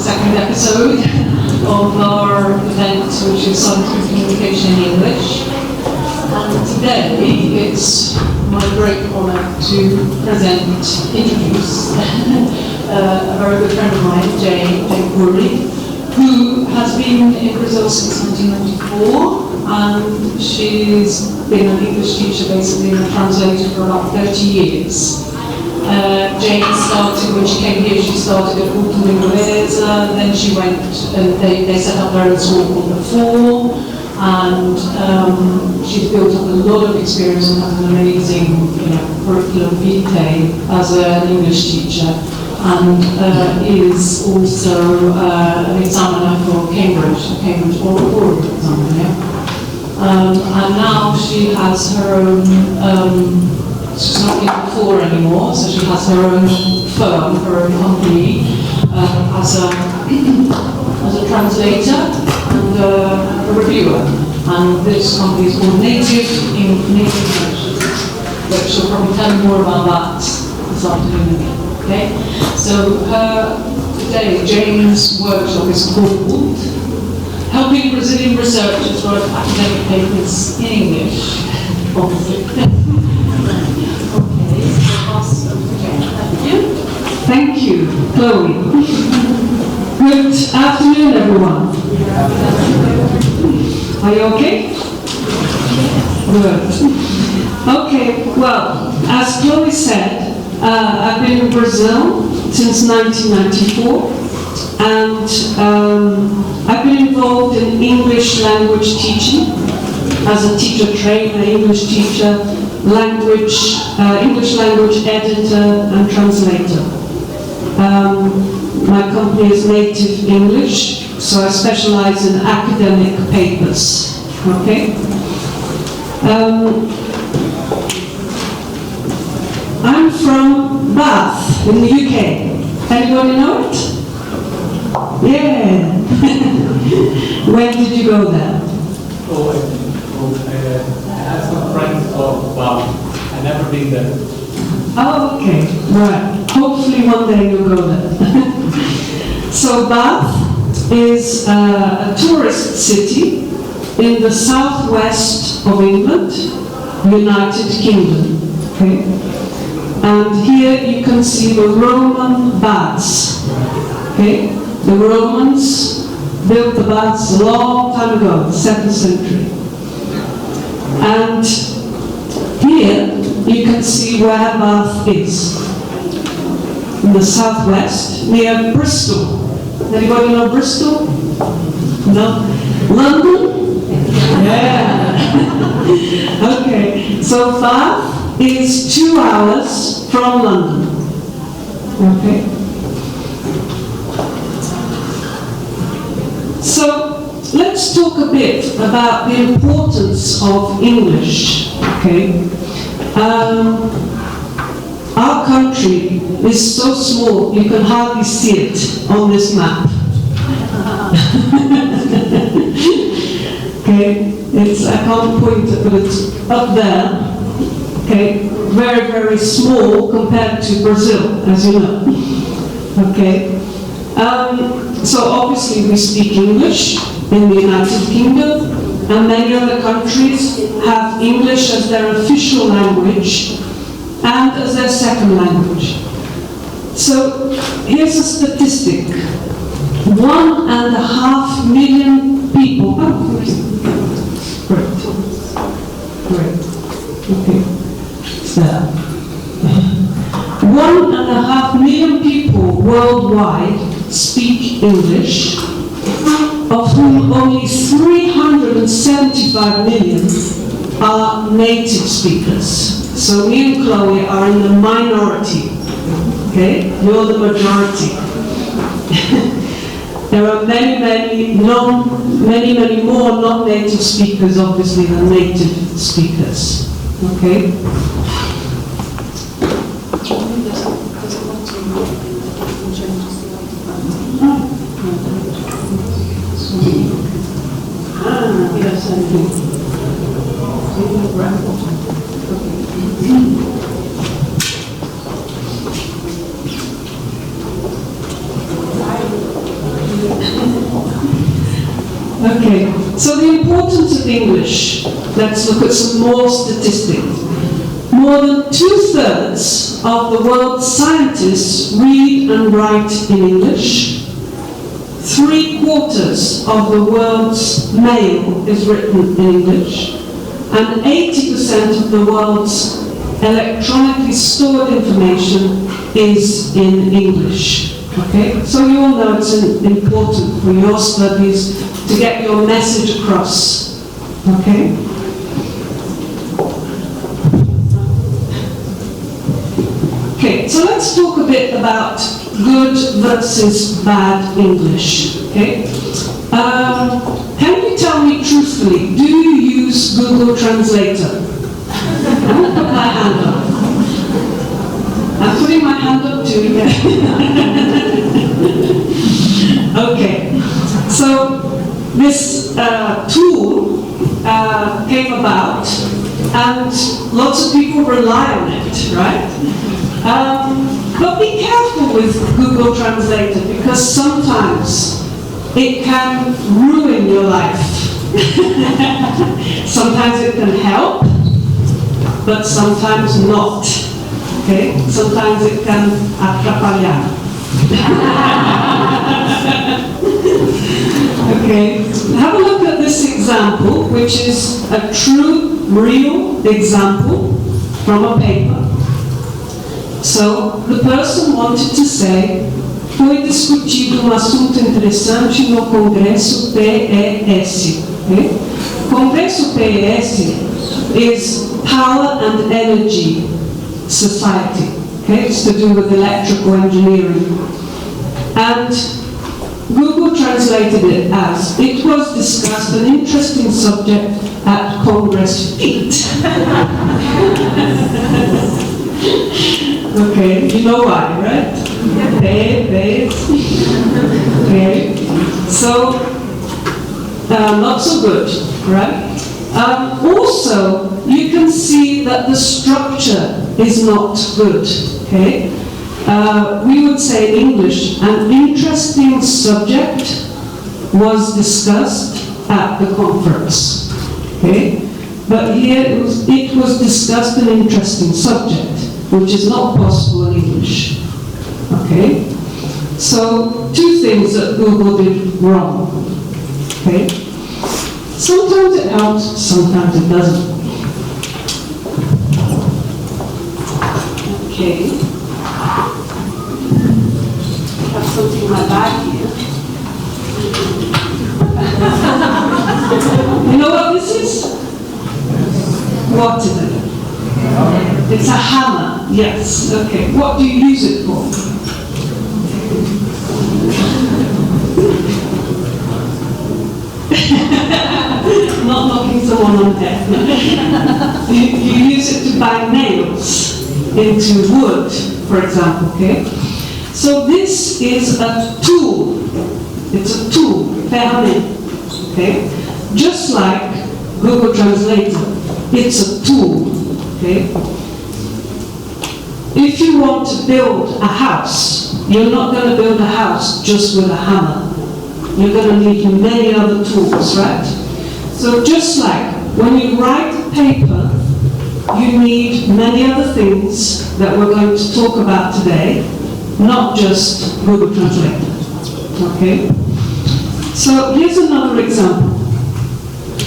second episode of our event, which is Scientific Communication in English. And today it's my great honour to introduce a very good friend of mine, Jane Coury, who has been in Brazil since 1994, and she's been an English teacher basically and a translator for about 30 years. Jane started, when she came here, she started at Coury, then she went, and they set up their own school called The Four, and she's built up a lot of experience and has an amazing curriculum vitae as an English teacher, and is also an examiner for Cambridge oral examiner. And now she has her own, she's not in The Four anymore, so she has her own firm, her own company, as a translator and a reviewer. And this company is called Native English, but she'll probably tell you more about that this afternoon again. Okay? So today, Jane's workshop is called Helping Brazilian Researchers Write Academic Papers in English, obviously. Thank you, Chloe. Good afternoon, everyone. Are you okay? Good. Okay, well, as Chloe said, I've been in Brazil since 1994, and I've been involved in English language teaching as a teacher trainer, English teacher, English language editor and translator. My company is Native English, so I specialize in academic papers. Okay? I'm from Bath in the UK. Anybody know it? Yeah. When did you go there? I have some friends of Bath. I've never been there. Oh, okay, right. Hopefully one day you'll go there. So Bath is a tourist city in the southwest of England, United Kingdom. Okay? And here you can see the Roman baths. Okay? The Romans built the baths a long time ago, the 7th century. And here you can see where Bath is. In the southwest, near Bristol. Anybody know Bristol? No? London? Yeah. Okay, so Bath is 2 hours from London. Okay. So let's talk a bit about the importance of English. Okay. Our country is so small you can hardly see it on this map. Okay, I can't point it, but it's up there. Okay, very, very small compared to Brazil, as you know. Okay, so obviously we speak English in the United Kingdom, and many other countries have English as their official language and as their second language. So here's a statistic. 1.5 million people. Great. Okay. It's there. 1.5 million people worldwide speak English, of whom only 375 million are native speakers. So me and Chloe are in the minority. Okay? You're the majority. There are many more non-native speakers, obviously, than native speakers. Okay? Yes, I do. Okay, so the importance of English. Let's look at some more statistics. More than 2/3 of the world's scientists read and write in English. 3/4 of the world's mail is written in English. And 80% of the world's electronically stored information is in English. Okay, so you all know it's important for your studies to get your message across. Okay? Okay, so let's talk a bit about good versus bad English. Okay? Can you tell me truthfully, do you use Google Translator? I'm going to put my hand up. I'm putting my hand up too. Okay, so this tool came about, and lots of people rely on it, right? But be careful with Google Translator, because sometimes it can ruin your life. Sometimes it can help, but sometimes not. Okay? Sometimes it can atrapalhar. Okay, have a look at this example, which is a true, real example from a paper. So, the person wanted to say, foi discutido assunto interessante no Congresso PES. Okay? Congresso PES is Power and Energy Society. Okay? It's to do with electrical engineering. And Google translated it as, it was discussed an interesting subject at Congress feet. Okay, you know why, right? Okay, so, not so good, right? Also, you can see that the structure is not good, okay? We would say in English, an interesting subject was discussed at the conference, okay? But here it was discussed an interesting subject, which is not possible in English, okay? So, two things that Google did wrong, okay? Sometimes it helps, sometimes it doesn't. Okay. I have something in my bag here. You know what this is? It's a hammer, yes. Okay, what do you use it for? Not knocking someone on the head. You use it to bang nails into wood, for example, okay? So this is a tool. It's a tool, fermé, okay? Just like Google Translator, it's a tool, okay? If you want to build a house, you're not going to build a house just with a hammer. You're going to need many other tools, right? So just like when you write a paper, you need many other things that we're going to talk about today, not just Google Translator, okay? So here's another example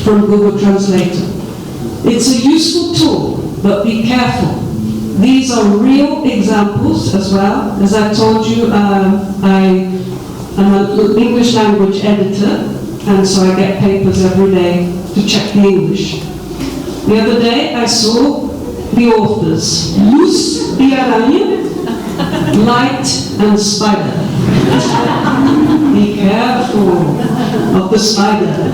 from Google Translator. It's a useful tool, but be careful. These are real examples as well. As I told you, I am an English language editor, and so I get papers every day to check the English. The other day I saw the authors, Luz y Araña, Light and Spider. Be careful of the spider.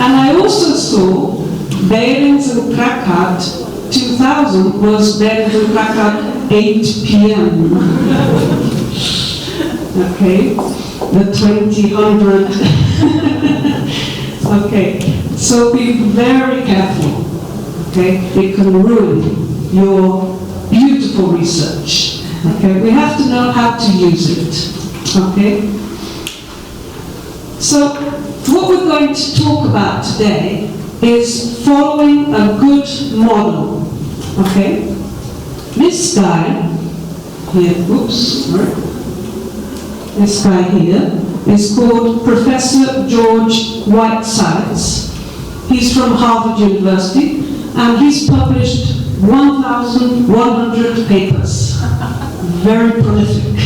And I also saw Behrens and Krakauer 2000 was Behrens and Krakauer 8 p.m. Okay, the 2000. Okay, so be very careful. Okay, it can ruin your beautiful research. Okay, we have to know how to use it. Okay, so what we're going to talk about today is following a good model. Okay, this guy here, oops, sorry. This guy here is called Professor George Whitesides. He's from Harvard University, and he's published 1,100 papers. Very prolific.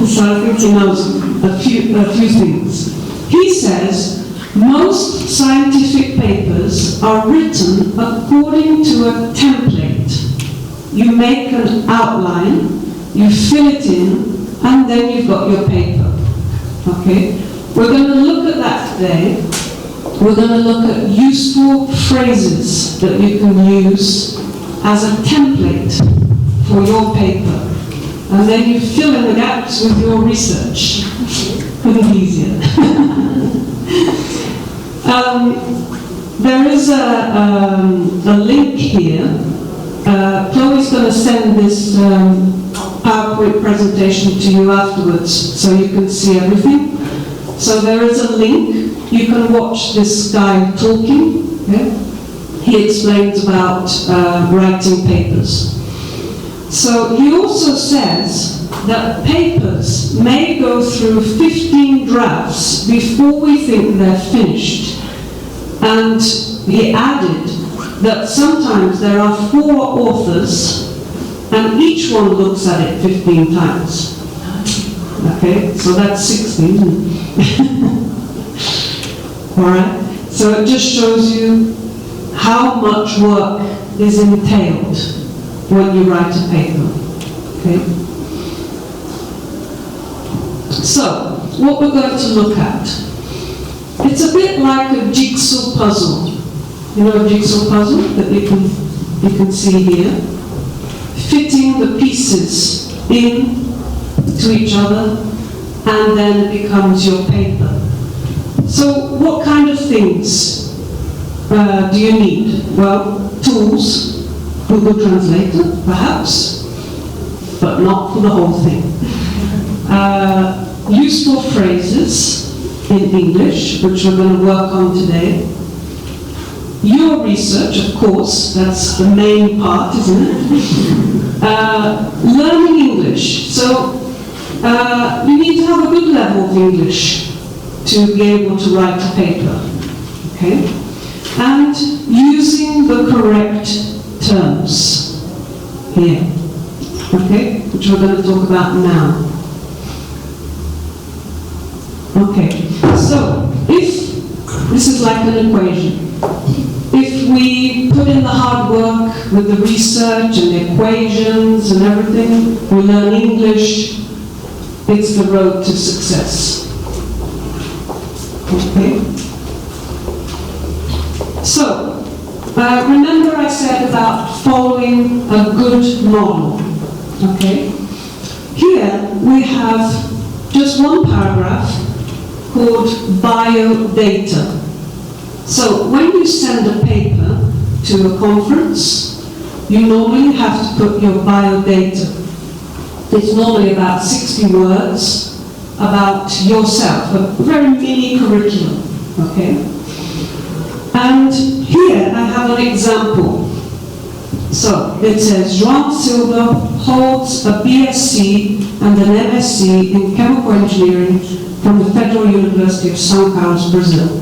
So I think he knows a few things. He says most scientific papers are written according to a template. You make an outline, you fill it in, and then you've got your paper. Okay? We're going to look at that today. We're going to look at useful phrases that you can use as a template for your paper. And then you fill in the gaps with your research. Couldn't be easier. There is a link here. Chloe's going to send this PowerPoint presentation to you afterwards so you can see everything. So there is a link. You can watch this guy talking. Okay? He explains about writing papers. So he also says that papers may go through 15 drafts before we think they're finished. And he added that sometimes there are 4 authors and each one looks at it 15 times. Okay, so that's 16. Alright, so it just shows you how much work is entailed when you write a paper. Okay? So, what we're going to look at, it's a bit like a jigsaw puzzle. You know a jigsaw puzzle that you can see here? Fitting the pieces in to each other, and then it becomes your paper. So what kind of things do you need? Well, tools, Google Translator, perhaps, but not for the whole thing. Useful phrases in English, which we're going to work on today. Your research, of course, that's the main part, isn't it? Learning English. So you need to have a good level of English to be able to write a paper. Okay? And using the correct terms here. Okay? Which we're going to talk about now. Okay, so if this is like an equation. If if we put in the hard work with the research and the equations and everything, we learn English, it's the road to success. Okay? So, remember I said about following a good model. Okay? Here we have just one paragraph called biodata. So when you send a paper to a conference, you normally have to put your biodata. It's normally about 60 words about yourself, a very mini curriculum, okay? And here I have an example. So it says, João Silva holds a BSc and an MSc in chemical engineering from the Federal University of São Carlos, Brazil.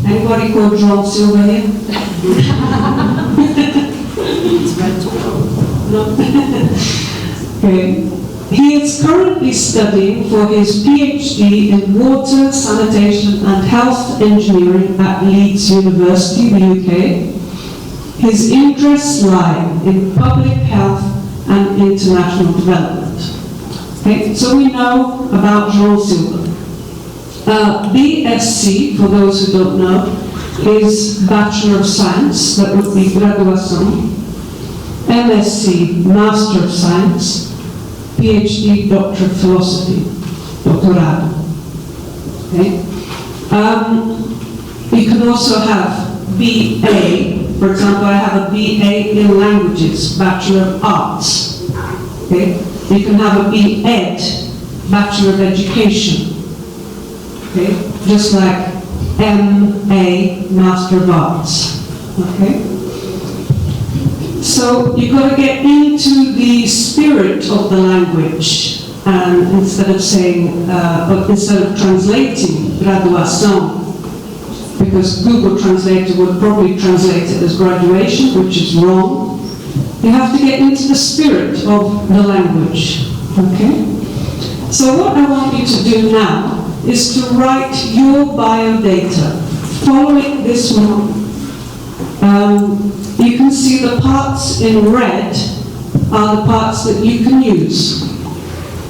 Anybody called João Silva here? No? Okay. He is currently studying for his PhD in water, sanitation and health engineering at Leeds University, the UK. His interests lie in public health and international development. Okay, so we know about João Silva. BSc, for those who don't know, is Bachelor of Science, that would be graduação. MSc, Master of Science. PhD, Doctor of Philosophy, Doctorado. Okay? You can also have BA. For example, I have a BA in Languages, Bachelor of Arts. Okay? You can have a BEd, Bachelor of Education. Okay? Just like MA, Master of Arts. Okay? So you've got to get into the spirit of the language, and instead of saying, instead of translating graduação, because Google Translator would probably translate it as graduation, which is wrong. You have to get into the spirit of the language. Okay? So what I want you to do now is to write your biodata following this one. You can see the parts in red are the parts that you can use.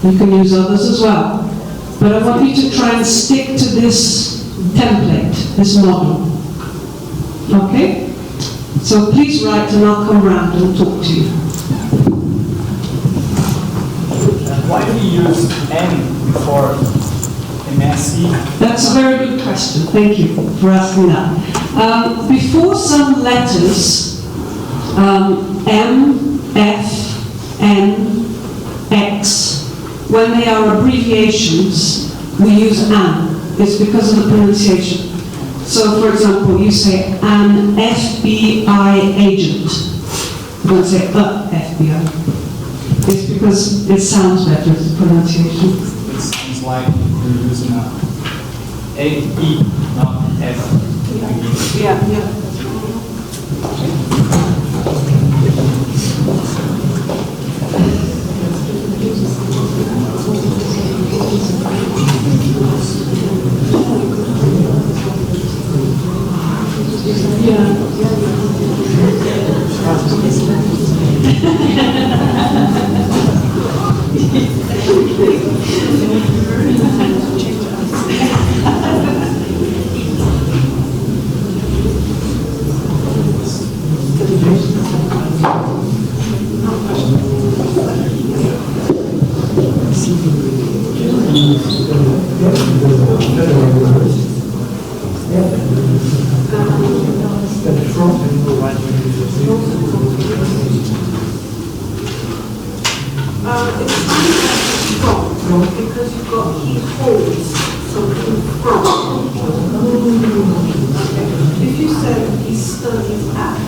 You can use others as well. But I want you to try and stick to this template, this model. Okay? So please write and I'll come round and talk to you. Why do we use M before MSc? That's a very good question. Thank you for asking that. Before some letters, M, F, N, X, when they are abbreviations, we use an. It's because of the pronunciation. So, for example, you say an FBI agent. You don't say a FBI. It's because it sounds better, the pronunciation. It sounds like you're using A, E, not F. Yeah, yeah. Because you've got he holds something from. If you said he studies at,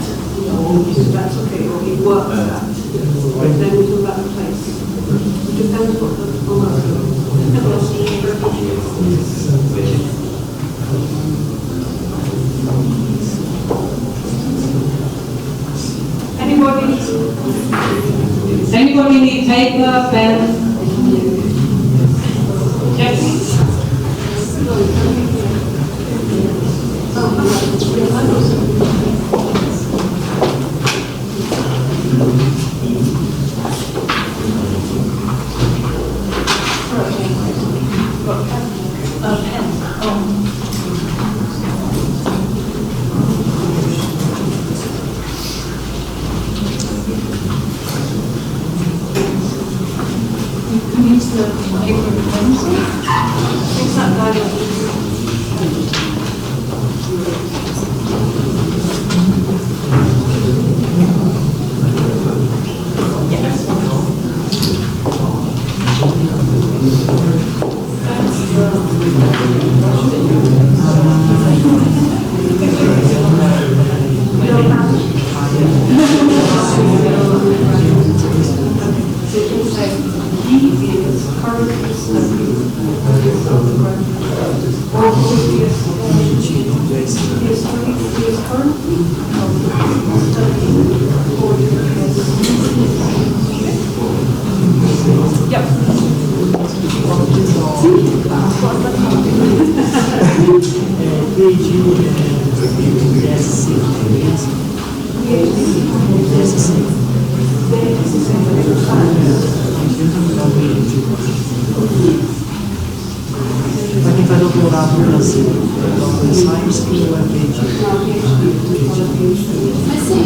that's okay, or he works at, then we talk about the place. It depends what the Anybody need paper, pen? Yes. Para quem faz doutorado no Brasil, em Scientifc ou é PhD? Mas sim.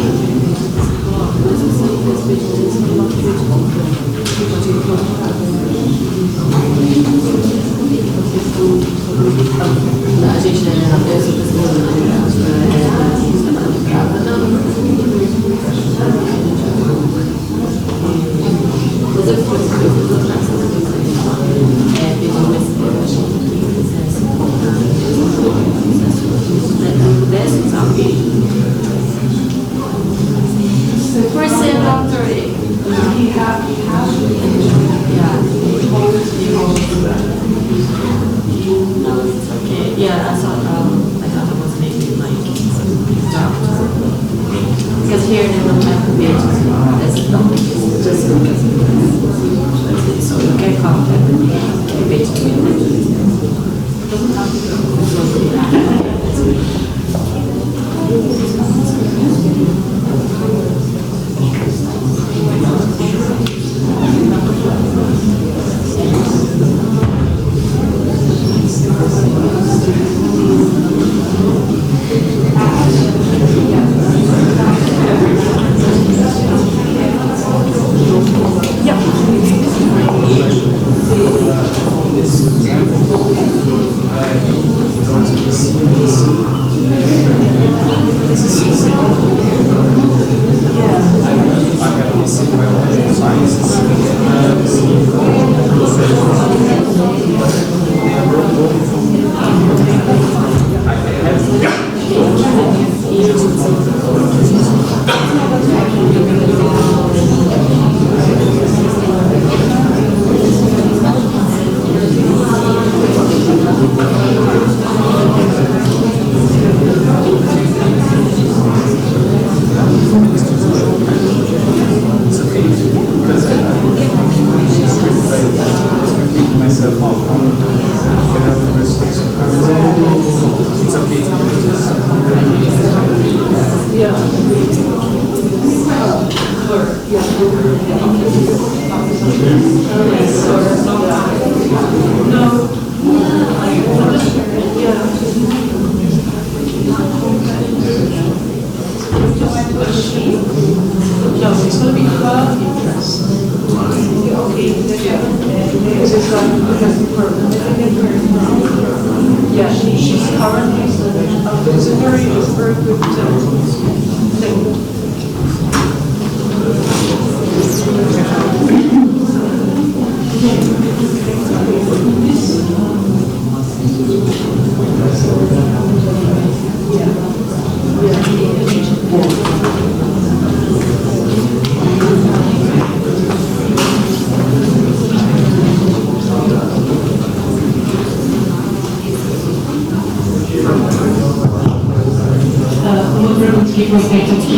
A gente não tem essa First and doctorate. He has Okay, yeah, I thought it was maybe like doctor. Because here they don't have the pages as a doctor, it's just so you can contact the page. Doesn't have to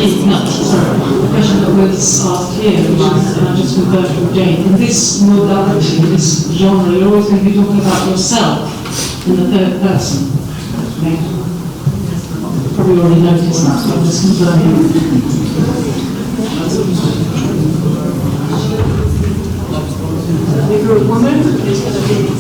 the question that was asked here, which is, and I just referred from Jane, in this modality, in this genre, you're always going to be talking about yourself in the third person. Okay? Probably already noticed that, but I'm just confirming. If you're a woman, it's going to be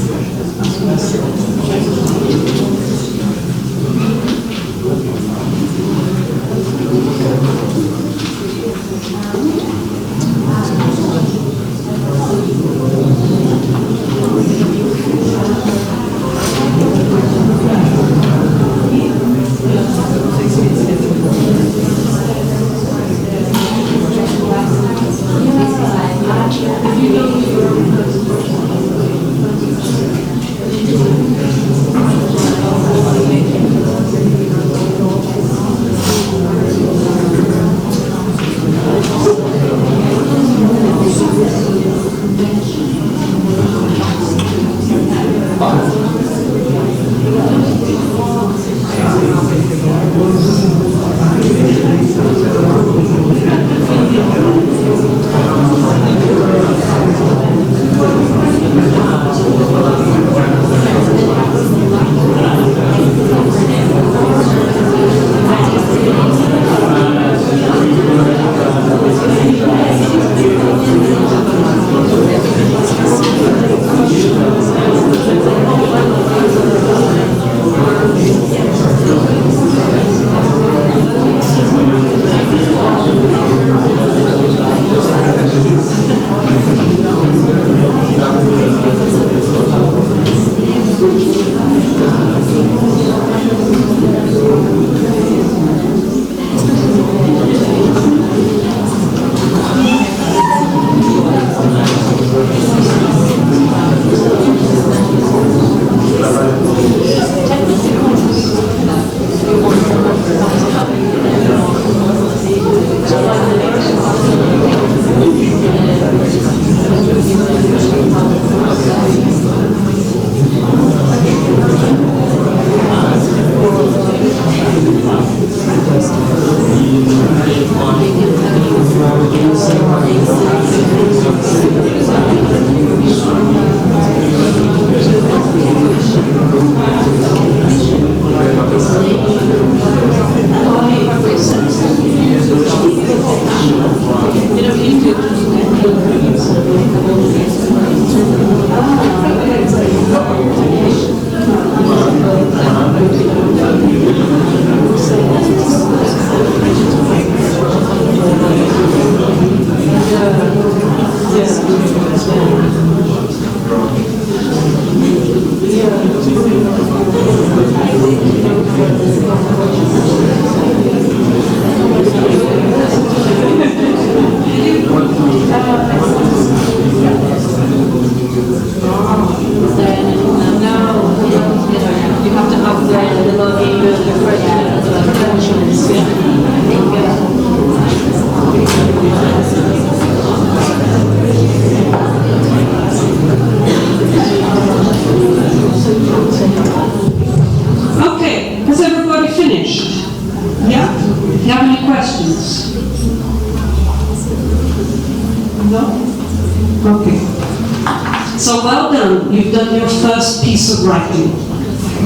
So well done, you've done your first piece of writing.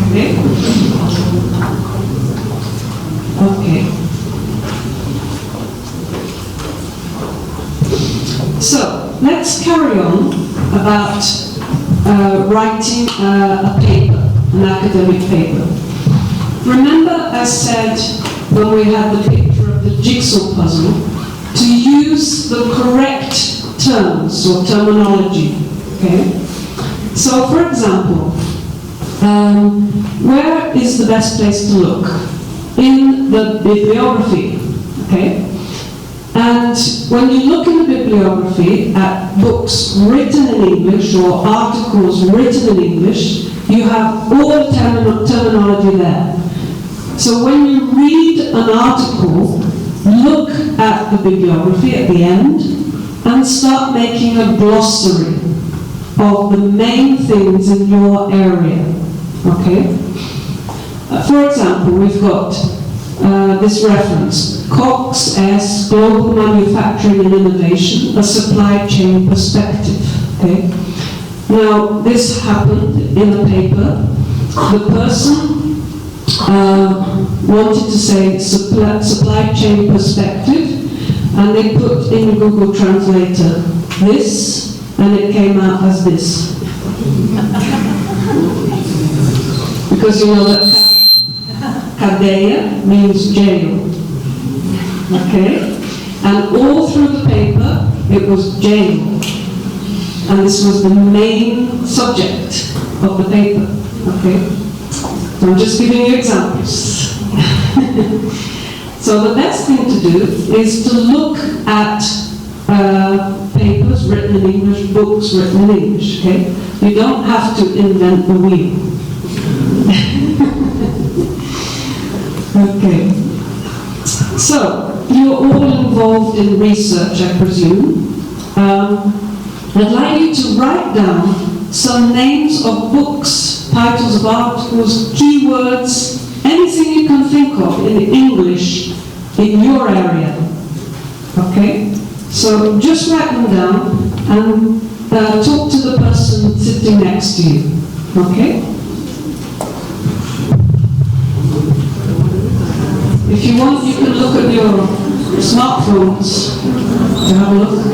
Okay? Okay. So, let's carry on about writing a paper, an academic paper. Remember I said when we had the picture of the jigsaw puzzle to use the correct terms or terminology, okay? So for example, where is the best place to look? In the bibliography, okay? And when you look in the bibliography at books written in English or articles written in English, you have all the terminology there. So when you read an article, look at the bibliography at the end and start making a glossary of the main things in your area, okay? For example, we've got this reference, Cox S, Global Manufacturing and Innovation, a Supply Chain Perspective, okay? Now, this happened in the paper. The person wanted to say supply chain perspective, and they put in Google Translator this, and it came out as this. Because you know that Kadeya means jail. Okay? And all through the paper, it was jail. And this was the main subject of the paper. Okay? So I'm just giving you examples. So the best thing to do is to look at papers written in English, books written in English, okay? You don't have to invent the wheel. Okay. So, you're all involved in research, I presume. I'd like you to write down some names of books, titles of articles, keywords, anything you can think of in English in your area. Okay? So just write them down and talk to the person sitting next to you. Okay? If you want, you can look at your smartphones to have a look.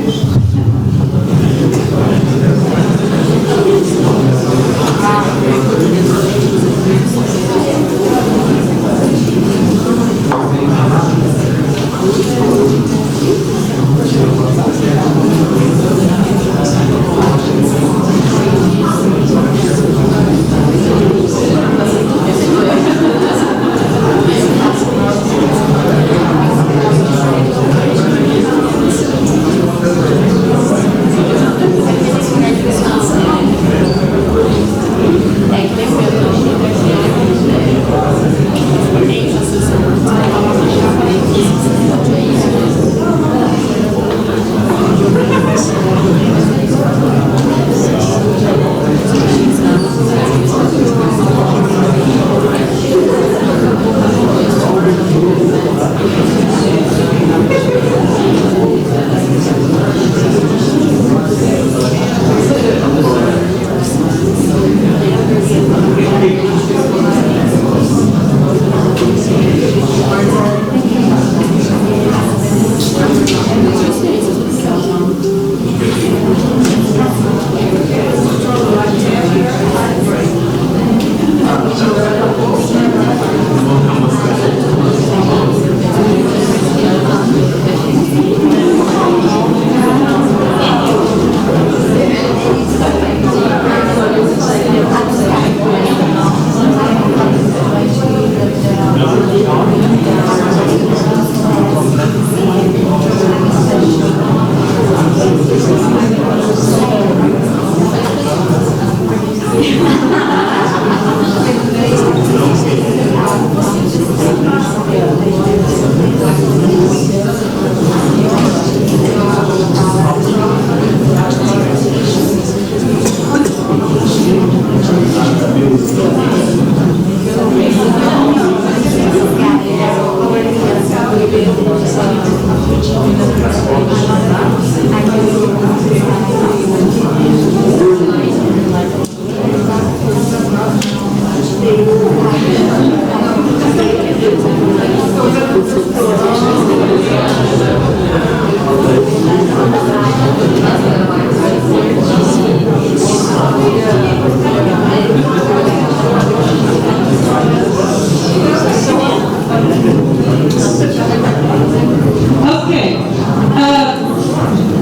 Okay.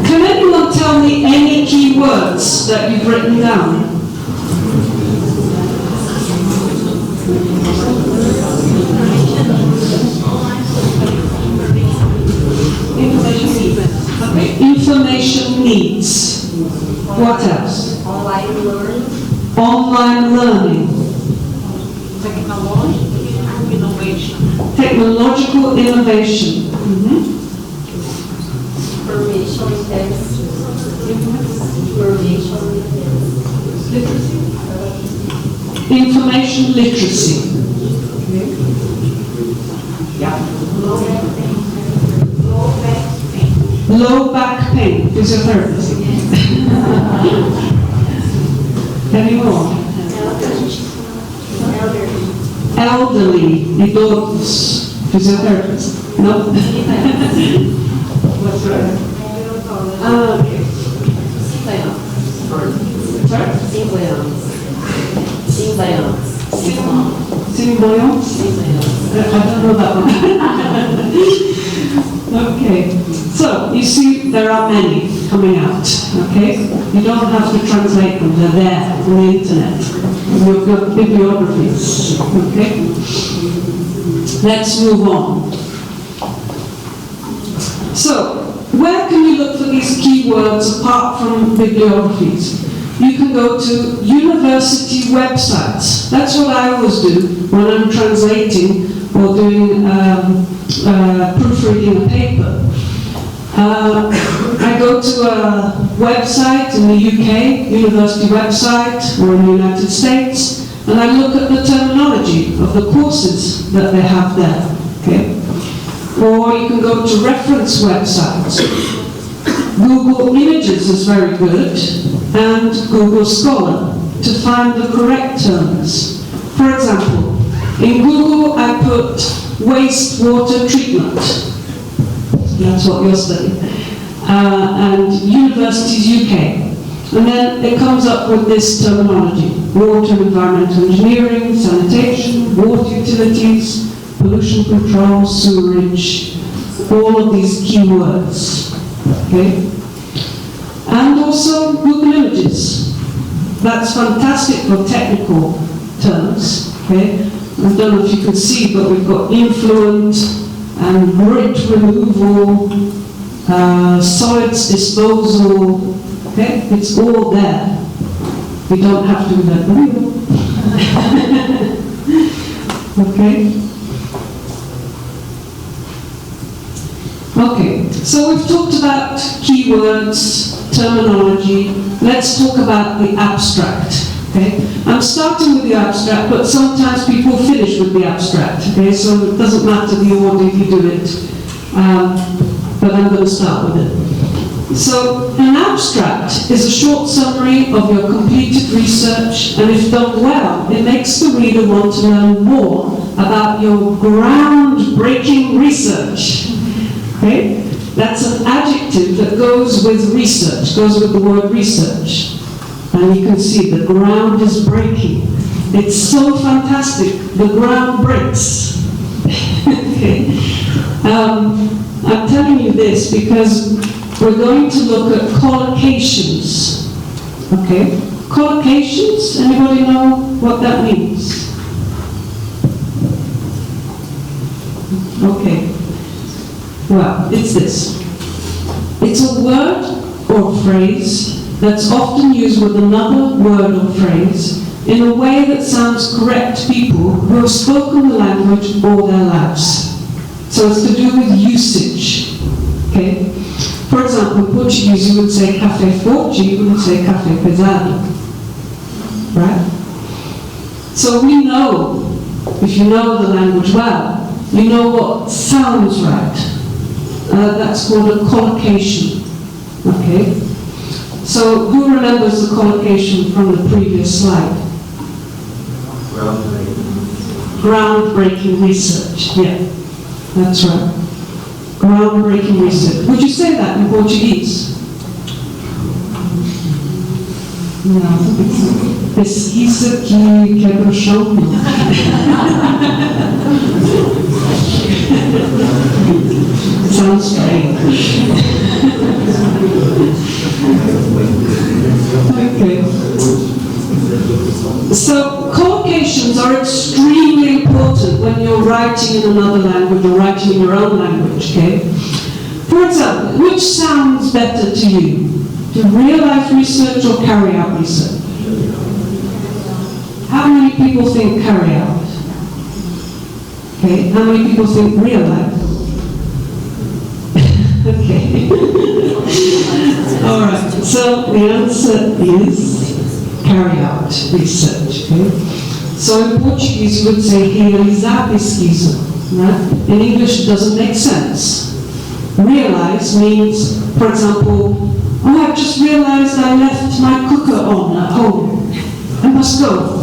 Can anyone tell me any key words that you've written down? Information needs. What else? Online learning. Online learning. Technological innovation. Technological innovation. Information Information literacy. Low back pain. Physiotherapy. Any more? Elderly. Idosos. Physiotherapist. No? What's right? Symbionts? I don't know that one. Okay. So, you see, there are many coming out. Okay? You don't have to translate them. They're there on the internet. You've got bibliographies. Okay? Let's move on. So, where can you look for these keywords apart from bibliographies? You can go to university websites. That's what I always do when I'm translating or doing proofreading a paper. I go to a website in the UK, university website, or in the United States, and I look at the terminology of the courses that they have there. Okay? Or you can go to reference websites. Google Images is very good, and Google Scholar to find the correct terms. For example, in Google I put wastewater treatment. That's what you're studying. And Universities UK. And then it comes up with this terminology: water and environmental engineering, sanitation, water utilities, pollution control, sewerage, all of these keywords. Okay? And also Google Images. That's fantastic for technical terms. Okay? I don't know if you can see, but we've got influent and grit removal, solids disposal. Okay? It's all there. We don't have to invent the wheel. Okay? Okay, so we've talked about keywords, terminology. Let's talk about the abstract. Okay? I'm starting with the abstract, but sometimes people finish with the abstract. Okay? So it doesn't matter the order you do it, but I'm going to start with it. So an abstract is a short summary of your completed research, and if done well, it makes the reader want to learn more about your groundbreaking research. Okay? That's an adjective that goes with research, goes with the word research. And you can see the ground is breaking. It's so fantastic, the ground breaks. Okay. I'm telling you this because we're going to look at collocations. Okay? Collocations, anybody know what that means? Okay. Well, it's this. It's a word or phrase that's often used with another word or phrase in a way that sounds correct to people who have spoken the language all their lives. So it's to do with usage. Okay? For example, in Portuguese you would say café forte, you wouldn't say café pesado. Right? So we know, if you know the language well, you know what sounds right. That's called a collocation. Okay? So who remembers the collocation from the previous slide? Groundbreaking research. Yeah, that's right. Groundbreaking research. Would you say that in Portuguese? Não, pesquisa que quebra o chão. Sounds strange. Okay. So collocations are extremely important when you're writing in another language or writing in your own language, okay? For example, which sounds better to you? To real-life research or carry-out research? How many people think carry-out? Okay, how many people think real-life? Okay. All right, so the answer is carry-out research, okay? So in Portuguese you would say realizar pesquisa, right? In English it doesn't make sense. Realize means, for example, oh, I've just realized I left my cooker on at home. I must go.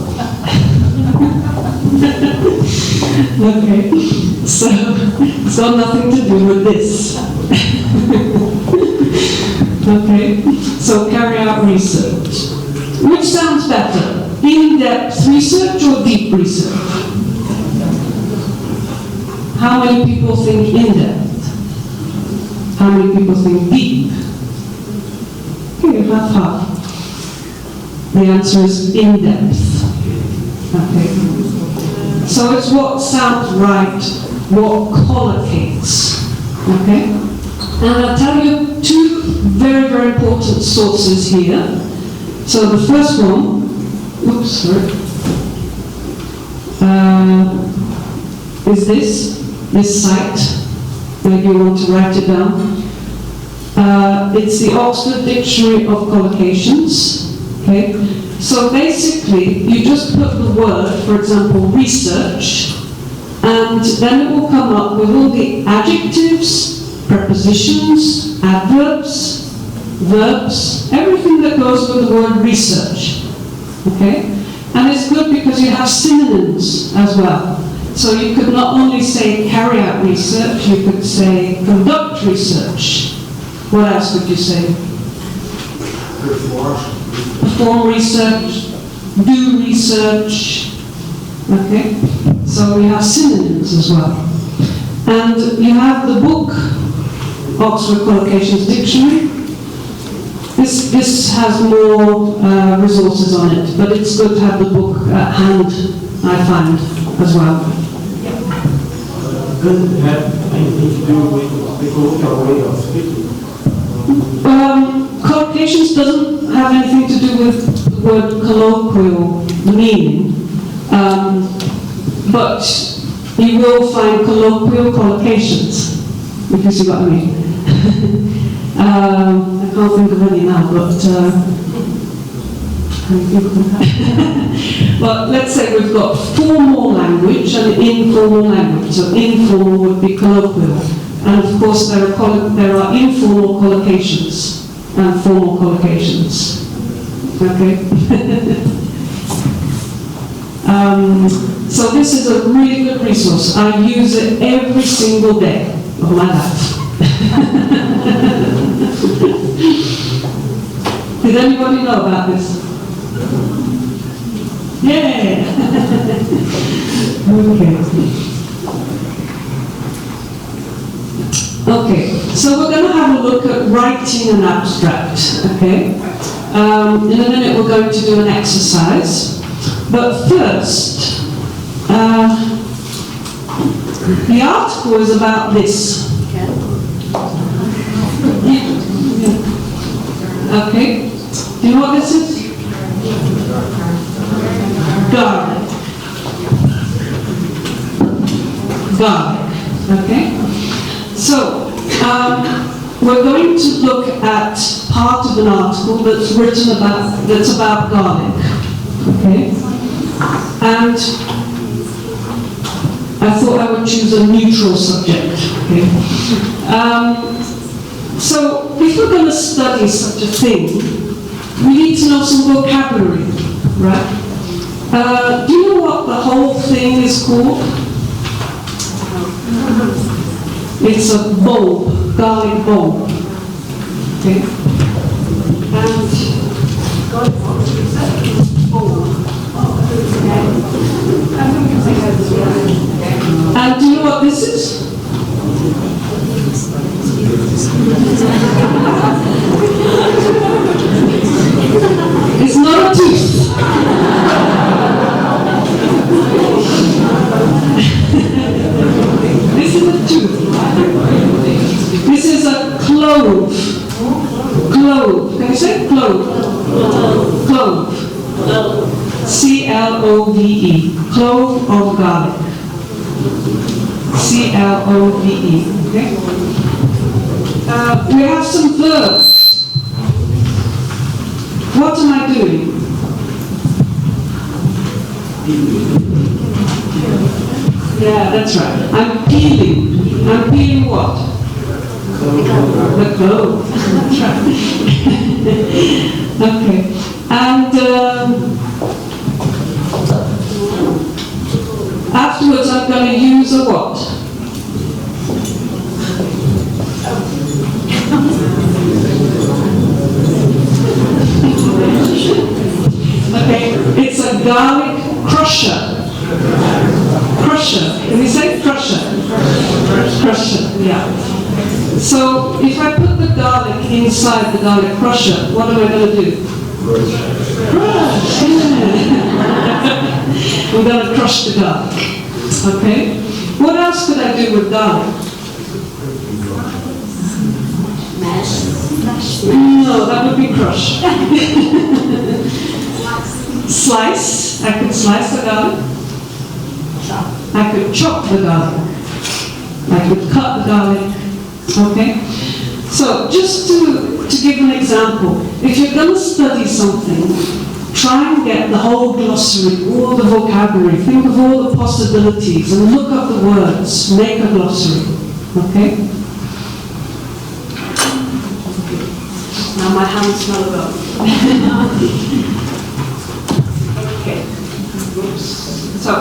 Okay, so it's got nothing to do with this. Okay, so carry out research. Which sounds better? In-depth research or deep research? How many people think in-depth? How many people think deep? Okay, half. The answer is in-depth. Okay. So it's what sounds right, what collocates. Okay? And I'll tell you two very, very important sources here. So the first one, is this site. Maybe you want to write it down. It's the Oxford Dictionary of Collocations. Okay? So basically, you just put the word, for example, research, and then it will come up with all the adjectives, prepositions, adverbs, verbs, everything that goes with the word research. Okay? And it's good because you have synonyms as well. So you could not only say carry out research, you could say conduct research. What else could you say? Perform research, do research. Okay? So we have synonyms as well. And you have the book, Oxford Collocations Dictionary. This has more resources on it, but it's good to have the book at hand, I find, as well. Does it have anything to do with the colloquial way of speaking? Collocations doesn't have anything to do with the word colloquial meaning, but you will find colloquial collocations, if you see what I mean. I can't think of any now, but Well, let's say we've got formal language and informal language. So informal would be colloquial. And of course there are informal collocations and formal collocations. Okay? So this is a really good resource. I use it every single day of my life. Did anybody know about this? Yeah. Okay, so we're going to have a look at writing an abstract, okay? In a minute we're going to do an exercise, but first, the article is about this. Okay, do you know what this is? Garlic. Garlic, okay? So, we're going to look at part of an article that's written about garlic, okay? And I thought I would choose a neutral subject, okay? So, if we're going to study such a thing, we need to know some vocabulary, right? Do you know what the whole thing is called? It's a bulb, garlic bulb. Okay? And do you know what this is? It's not a tooth. This is a tooth. This is a clove. Clove. Can you say clove? Clove. C-L-O-V-E. Clove of garlic. C-L-O-V-E. Okay? We have some verbs. What am I doing? Yeah, that's right. I'm peeling. I'm peeling what? The clove. That's right. Okay. And afterwards I'm going to use a what? Okay, it's a garlic crusher. Crusher. Can we say crusher? Crusher, yeah. So if I put the garlic inside the garlic crusher, what am I going to do? Crush. We're going to crush the garlic. Okay? What else could I do with garlic? No, that would be crush. Slice. I could slice the garlic. I could chop the garlic. I could cut the garlic. Okay? So, just to give an example, if you're going to study something, try and get the whole glossary, all the vocabulary, think of all the possibilities, and look up the words, make a glossary. Okay? Now my hands smell of both. Okay. So,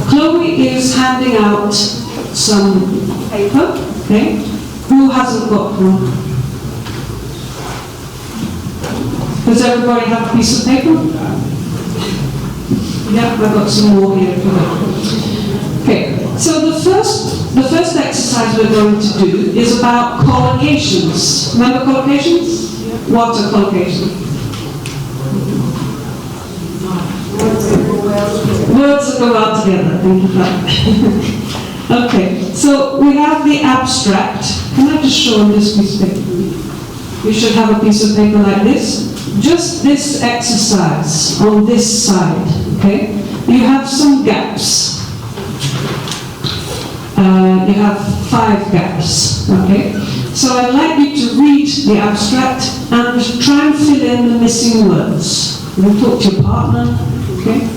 Chloe is handing out some paper. Okay. Who hasn't got one? Does everybody have a piece of paper? Yeah, I've got some more here for them. Okay. So the first exercise we're going to do is about collocations. Remember collocations? What are collocations? Words that go out together. Thank you for that. Okay, so we have the abstract. Can I just show on this piece of paper? You should have a piece of paper like this. Just this exercise on this side. Okay, you have some gaps. You have 5 gaps. Okay, So I'd like you to read the abstract and try and fill in the missing words. You talk to your partner, okay?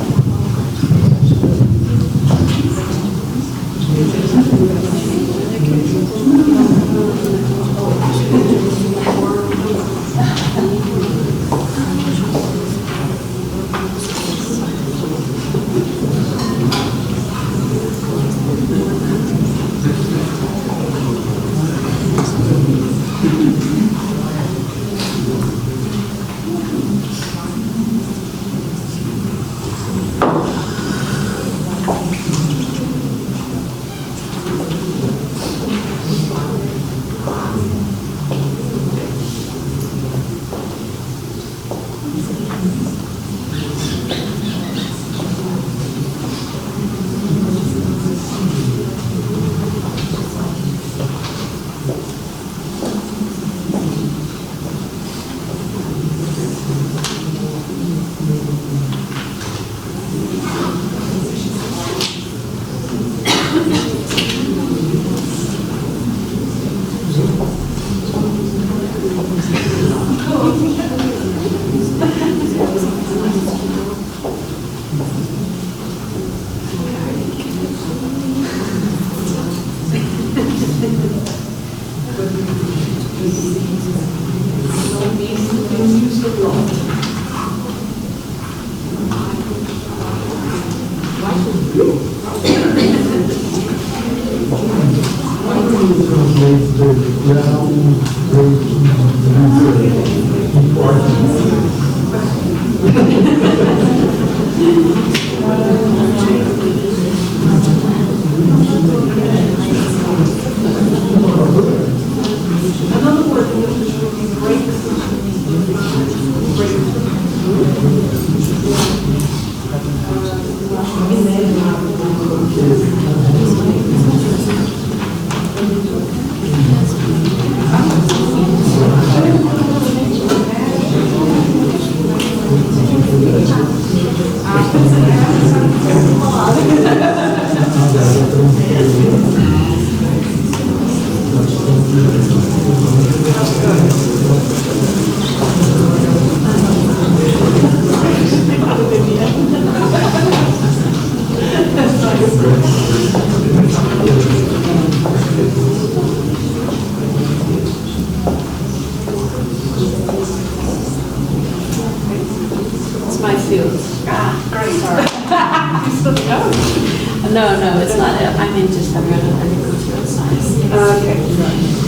No, it's not. I mean, just I've read it. I think it was real science. Okay.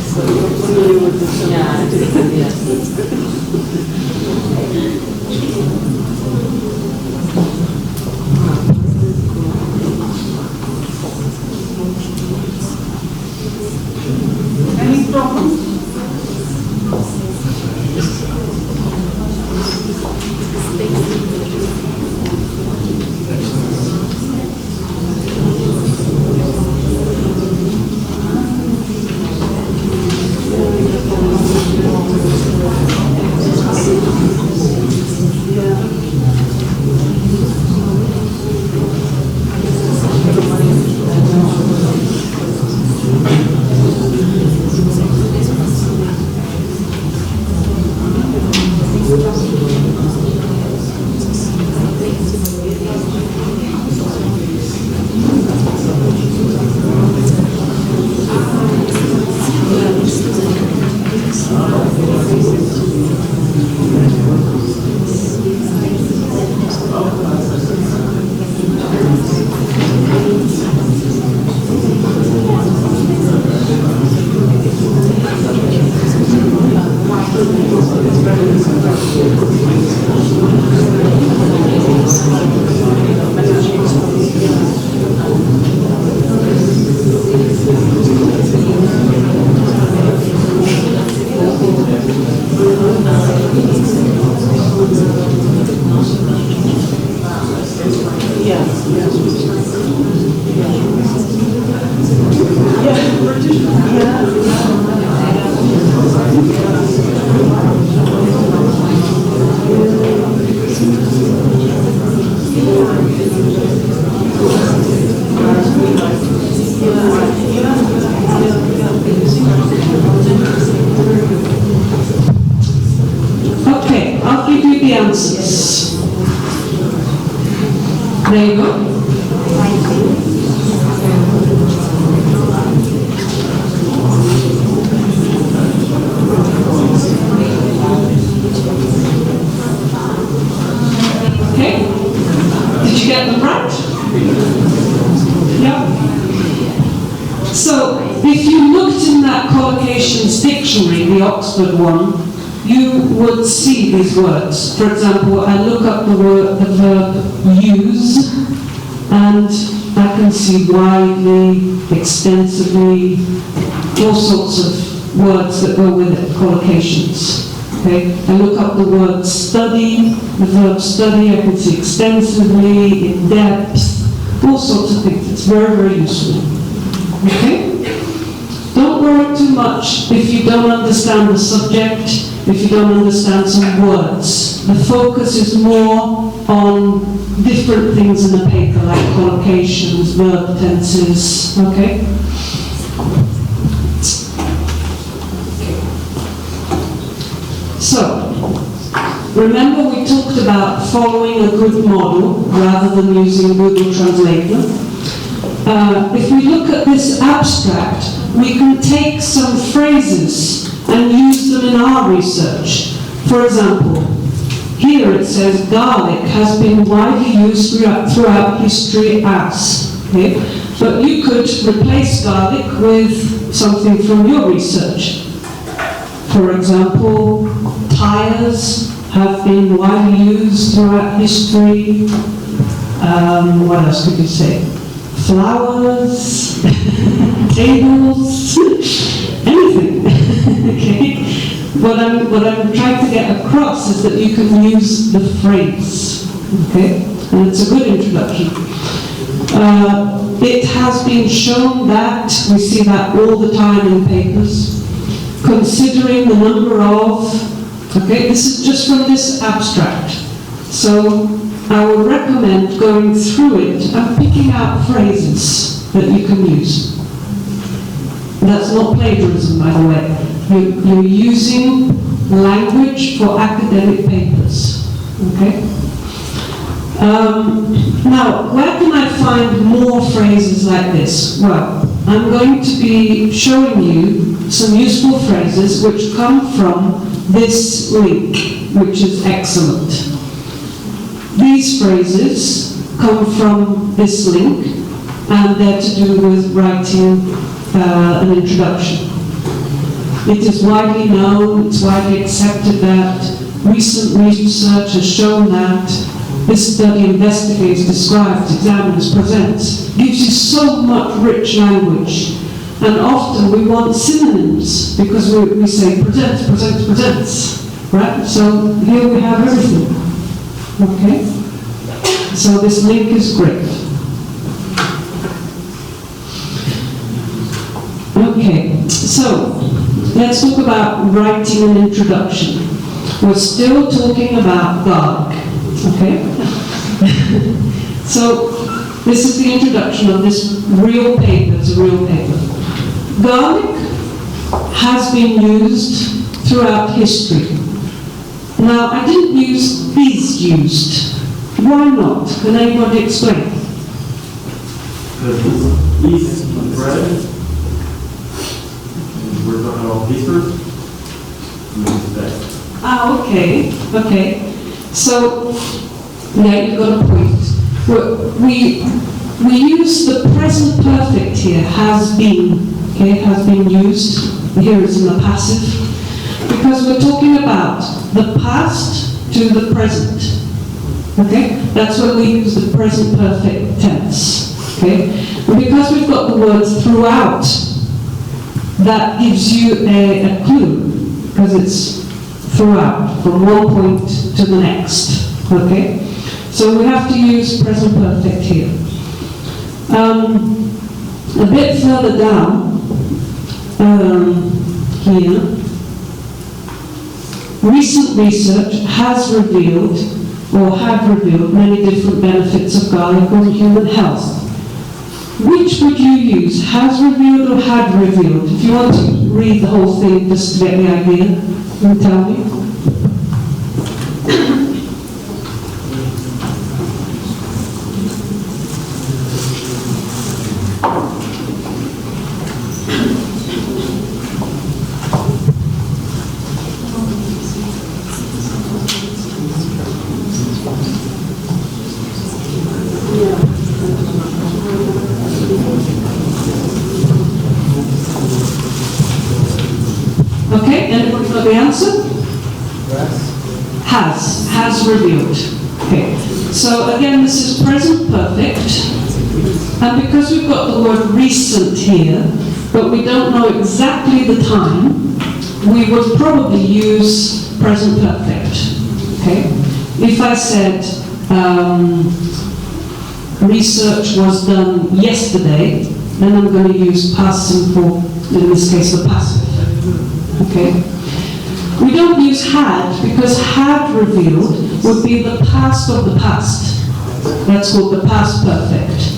So you're familiar with this? Any problems? There you go. Okay? Did you get them right? Yeah. So, if you looked in that collocations dictionary, the Oxford one, you would see these words. For example, I look up the verb use, and I can see widely, extensively, all sorts of words that go with it, collocations. Okay? I look up the word study, the verb study, I can see extensively, in depth, all sorts of things. It's very, very useful. Okay? Don't worry too much if you don't understand the subject, if you don't understand some words. The focus is more on different things in the paper, like collocations, verb tenses, okay? So, remember we talked about following a good model rather than using Google Translator. If we look at this abstract, we can take some phrases and use them in our research. For example, here it says garlic has been widely used throughout history as. Okay? But you could replace garlic with something from your research. For example, tires have been widely used throughout history. What else could you say? Flowers, tables, anything. Okay? What I'm trying to get across is that you can use the phrase. Okay? And it's a good introduction. It has been shown that, we see that all the time in papers, considering the number of, okay, this is just from this abstract. So I would recommend going through it and picking out phrases that you can use. That's not plagiarism, by the way. You're using language for academic papers. Okay? Now, where can I find more phrases like this? Well, I'm going to be showing you some useful phrases which come from this link, which is excellent. These phrases come from this link, and they're to do with writing an introduction. It is widely known, it's widely accepted that recent research has shown that this study investigates, describes, examines, presents, gives you so much rich language. And often we want synonyms because we say presents, presents, presents, right? So here we have everything. Okay? So this link is great. Okay, so let's talk about writing an introduction. We're still talking about garlic. Okay? So this is the introduction of this real paper. It's a real paper. Garlic has been used throughout history. Now, I didn't use is used. Why not? Can anybody explain? Because is bread. We're talking about history. Okay, okay. So, yeah, you've got a point. We use the present perfect here, has been, okay, has been used. Here it's in the passive, because we're talking about the past to the present. Okay, that's when we use the present perfect tense. Okay, and because we've got the words throughout, that gives you a clue, because it's throughout, from one point to the next. Okay? So we have to use present perfect here. A bit further down, here, recent research has revealed, or have revealed, many different benefits of garlic on human health. Which would you use? Has revealed or had revealed? If you want to read the whole thing just to get the idea, you can tell me. Okay, anybody know the answer? Has revealed. Okay, so again, this is present perfect. And because we've got the word recent here, but we don't know exactly the time, we would probably use present perfect. Okay? If I said research was done yesterday, then I'm going to use past simple, in this case the passive. Okay? We don't use had, because had revealed would be the past of the past. That's called the past perfect.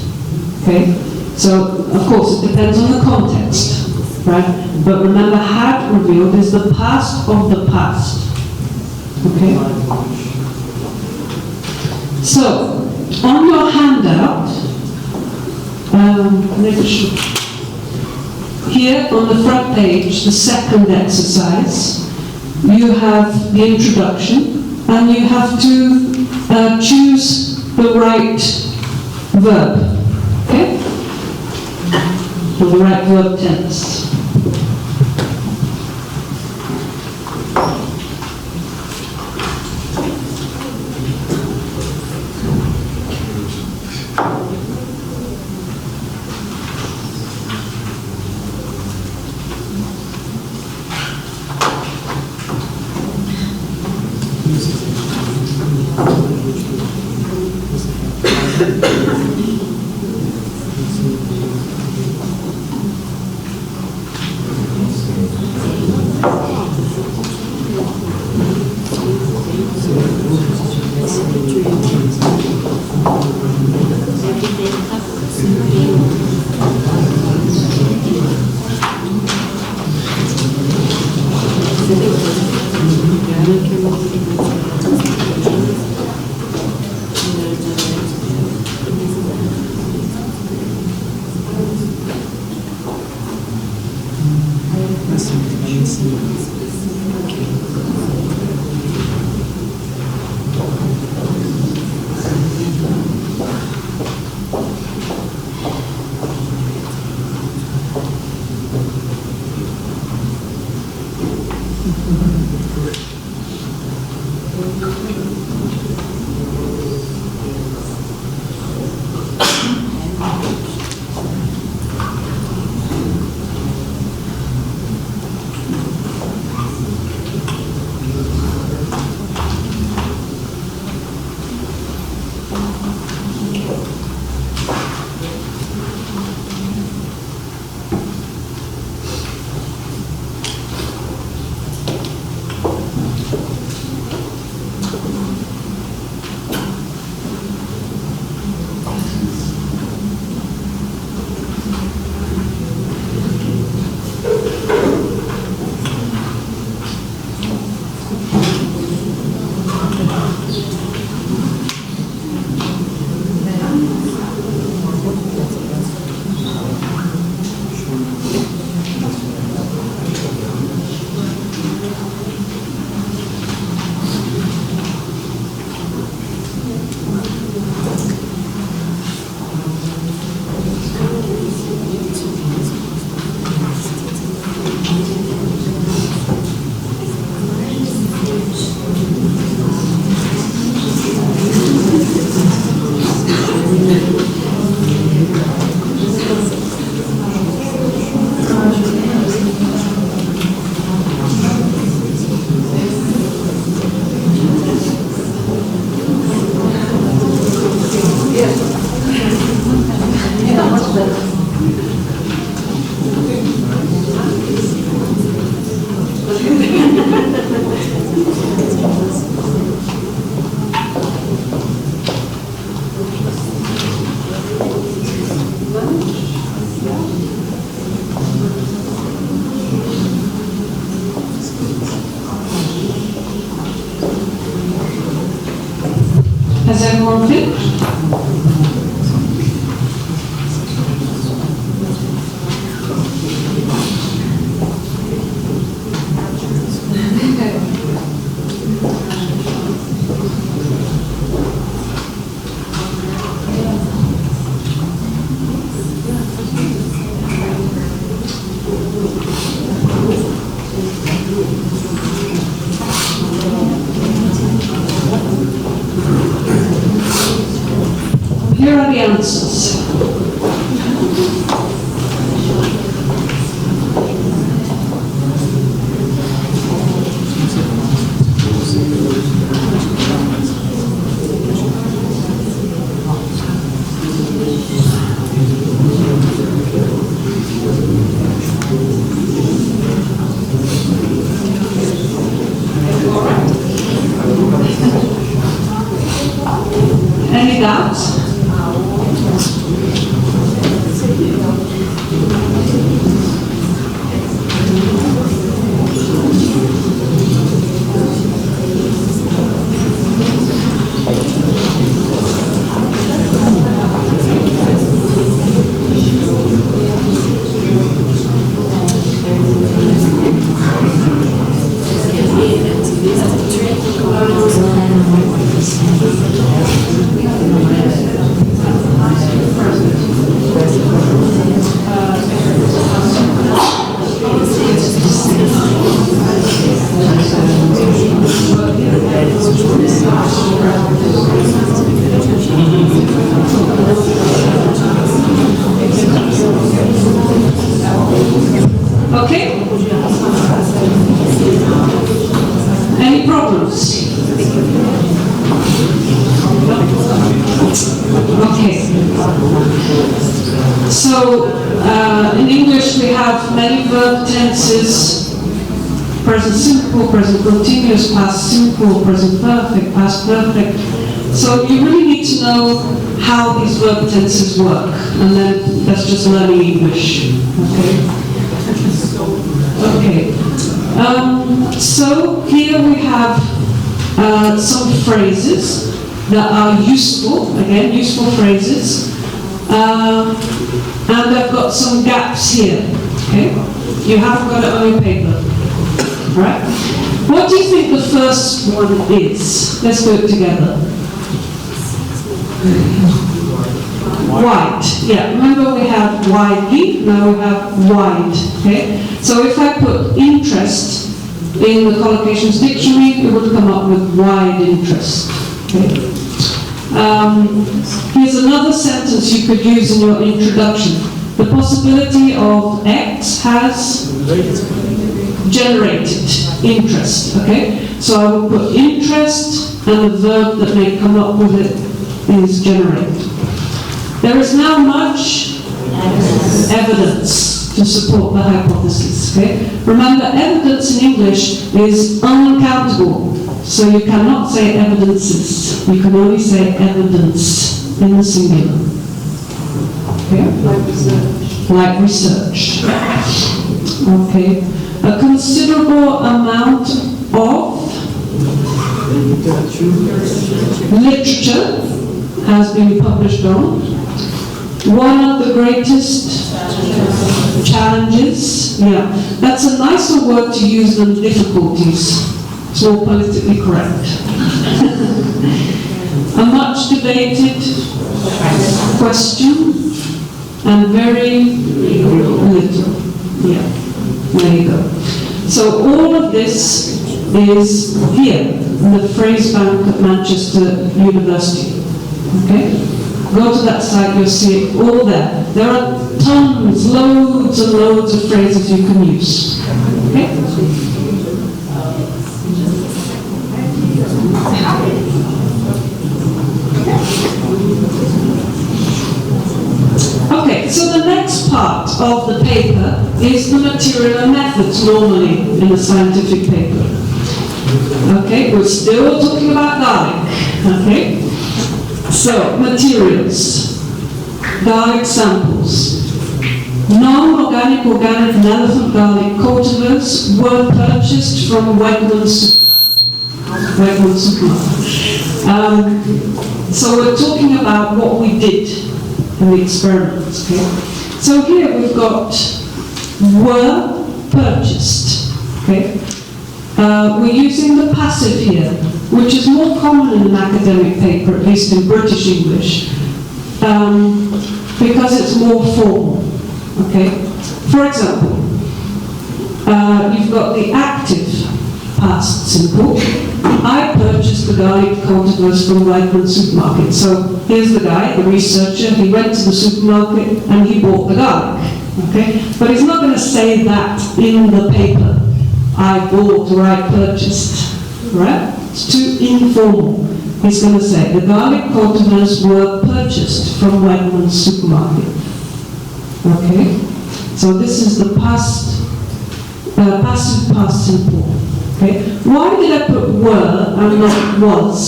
Okay? So, of course, it depends on the context, right? But remember, had revealed is the past of the past. Okay? So, on your handout, here on the front page, the second exercise, you have the introduction, and you have to choose the right verb, okay? Or the right verb tense. Has everyone finished? Okay? Any problems? Okay. So, in English we have many verb tenses: present simple, present continuous, past simple, present perfect, past perfect. So you really need to know how these verb tenses work, and then that's just learning English. Okay? Okay. So here we have some phrases that are useful, again, useful phrases. And I've got some gaps here, okay? You haven't got it on your paper, right? What do you think the first one is? Let's do it together. Wide, yeah, remember we have widely, now we have wide, okay? So if I put interest in the collocations dictionary, it would come up with wide interest, okay? Here's another sentence you could use in your introduction. The possibility of X has generated interest, okay? So I will put interest, and the verb that may come up with it is generate. There is now much evidence to support the hypothesis, okay? Remember, evidence in English is uncountable. So you cannot say evidences. You can only say evidence in the singular. Okay? Like research. Okay. A considerable amount of literature has been published on. One of the greatest challenges. Yeah. That's a nicer word to use than difficulties. It's more politically correct. A much debated question and very little. Yeah, there you go. So all of this is here in the phrase bank at Manchester University. Okay? Go to that site, you'll see it all there. There are tons, loads and loads of phrases you can use. Okay? Okay, so the next part of the paper is the material and methods normally in a scientific paper. Okay, we're still talking about garlic. Okay, so materials, garlic samples. Non-organic, organic and elephant garlic cultivars were purchased from Wegmans supermarket. So we're talking about what we did in the experiments, okay? So here we've got were purchased, okay? We're using the passive here, which is more common in an academic paper, at least in British English, because it's more formal, okay? For example, you've got the active past simple. I purchased the garlic cultivars from Wegmans supermarket. So here's the guy, the researcher, he went to the supermarket and he bought the garlic. Okay? But he's not going to say that in the paper. I bought or I purchased. Right? It's too informal. He's going to say the garlic cultivars were purchased from Wegmans supermarket. Okay? So this is the past, passive past simple. Okay. Why did I put were and not was?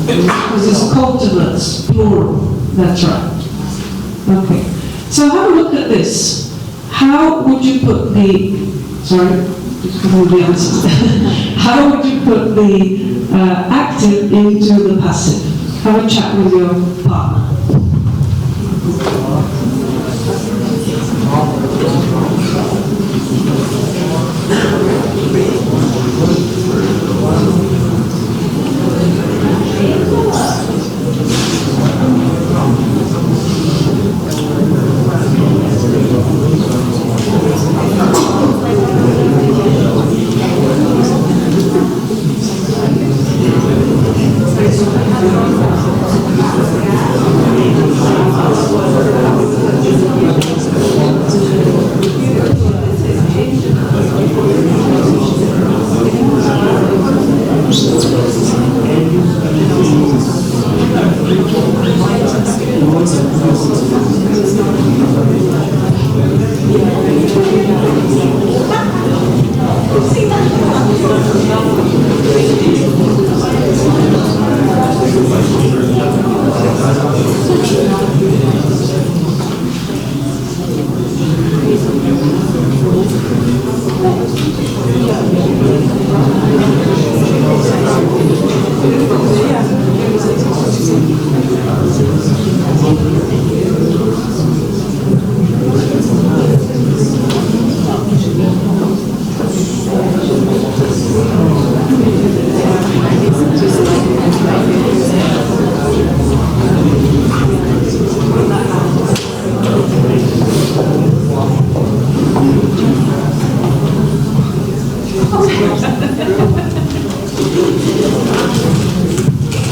Because it's cultivars, plural. That's right. Okay. So have a look at this. How would you put the, sorry, just give me the answer. How would you put the active into the passive? Have a chat with your partner.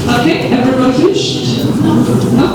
Okay, everyone finished? No?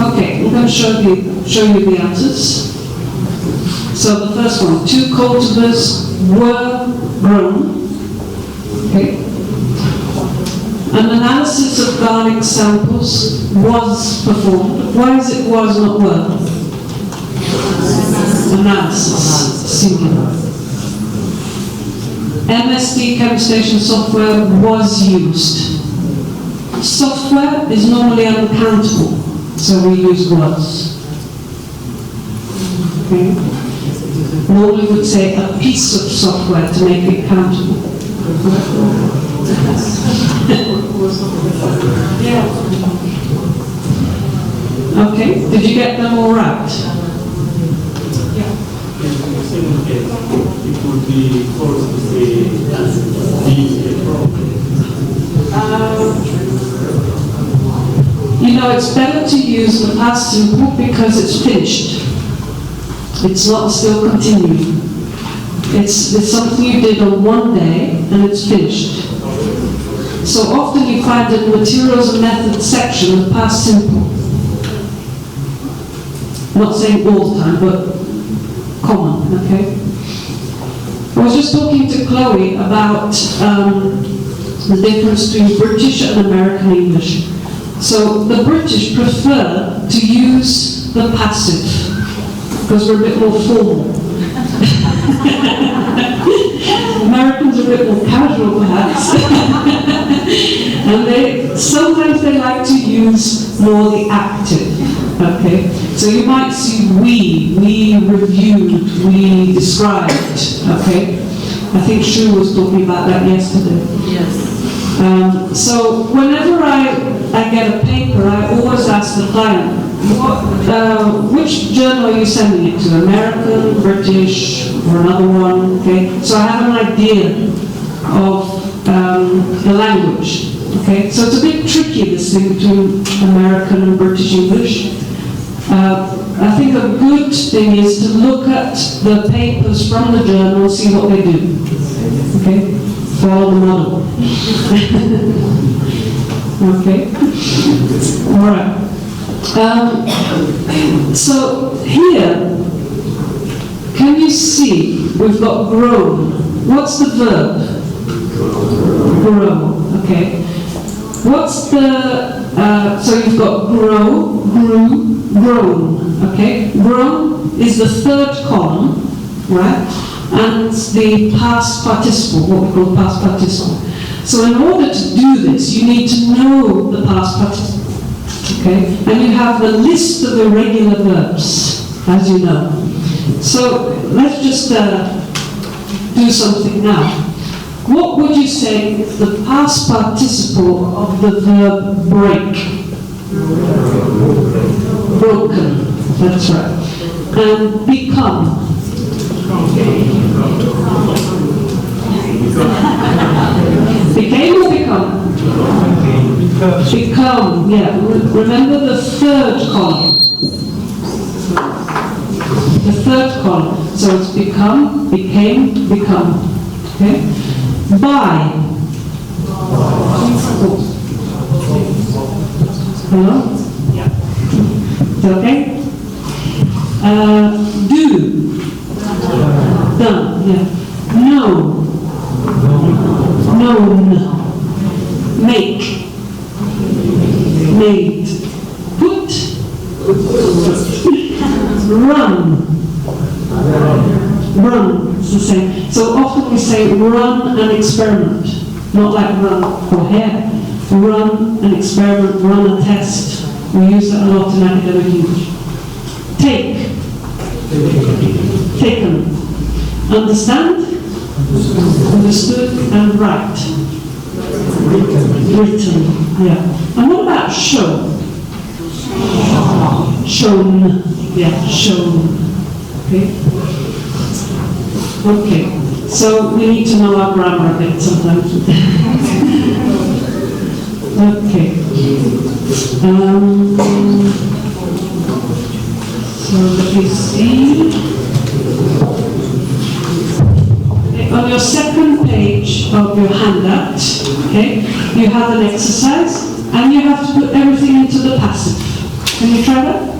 Okay, I'm going to show you the answers. So the first one, 2 cultivars were grown. Okay. An analysis of garlic samples was performed. Why is it was, not were? Analysis, singular. MSD ChemStation software was used. Software is normally uncountable, so we use was. Okay. Normally we would say a piece of software to make it countable. Okay, did you get them all right? It would be forced to say be You know, it's better to use the past simple because it's finished. It's not still continuing. It's something you did on one day and it's finished. So often you find in the materials and methods section the past simple. Not saying all the time, but common, okay? I was just talking to Chloe about the difference between British and American English. So the British prefer to use the passive because we're a bit more formal. Americans are a bit more casual perhaps. And sometimes they like to use more the active. Okay, so you might see we reviewed, we described, okay? I think Shu was talking about that yesterday. Yes. So whenever I get a paper, I always ask the client, which journal are you sending it to? American, British, or another one, okay? So I have an idea of the language, okay? So it's a bit tricky, this thing between American and British English. I think a good thing is to look at the papers from the journal and see what they do. Okay? Follow the model. Okay. All right. So here, can you see we've got grown? What's the verb? Grow. Okay. What's the so you've got grow, grew, grown. Okay. Grown is the third column, right? And the past participle, what we call past participle. So in order to do this, you need to know the past participle. Okay? And you have the list of irregular verbs, as you know. So let's just do something now. What would you say is the past participle of the verb break? Broken. That's right. And become. Became or become? Become, yeah. Remember the third column. The third column. So it's become, became, become. Okay? By. Hello? Yeah. Is it okay? Do. Done, yeah. Know. Known. Make. Made. Put. Run. Run. It's the same. So often we say run an experiment. Not like run for hair. Run an experiment, run a test. We use that a lot in academic English. Take. Taken. Understand? Understood and write. Written. Yeah. And what about show? Shown. Yeah, shown. Okay. Okay. So we need to know our grammar a bit sometimes. Okay. So let me see. On your second page of your handout, okay, you have an exercise and you have to put everything into the passive. Can you try that?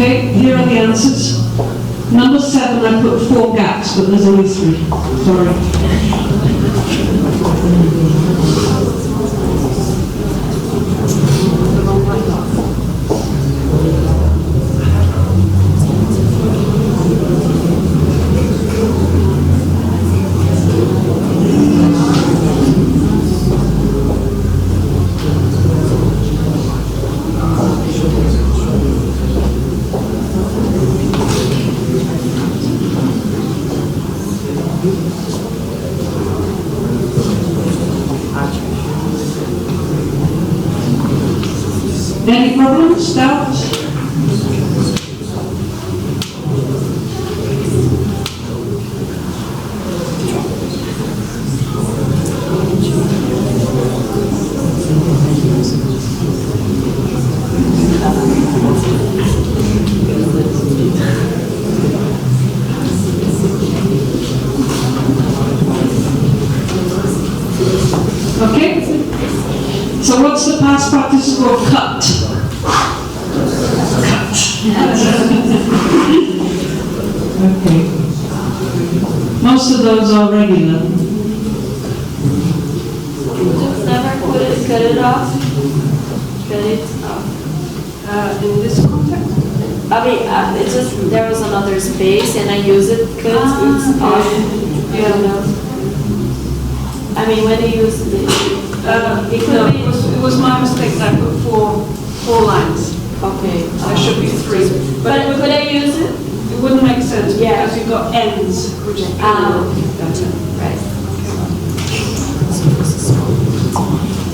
Okay, here are the answers. Number 7, I put 4 gaps, but there's only 3. Sorry. Any problems, doubts? Okay? So what's the past participle of cut? Cut. Okay. Most of those are regular. Just never cut it off. Cut it off. In this context? I mean, it's just, there was another space and I use it because it's off. Yeah. You know? I mean, when you use it, it could No, be. it was my mistake that I put four lines. Okay. There should be 3. But could I use it? It wouldn't make sense Yeah. because you've got ends, which is Right.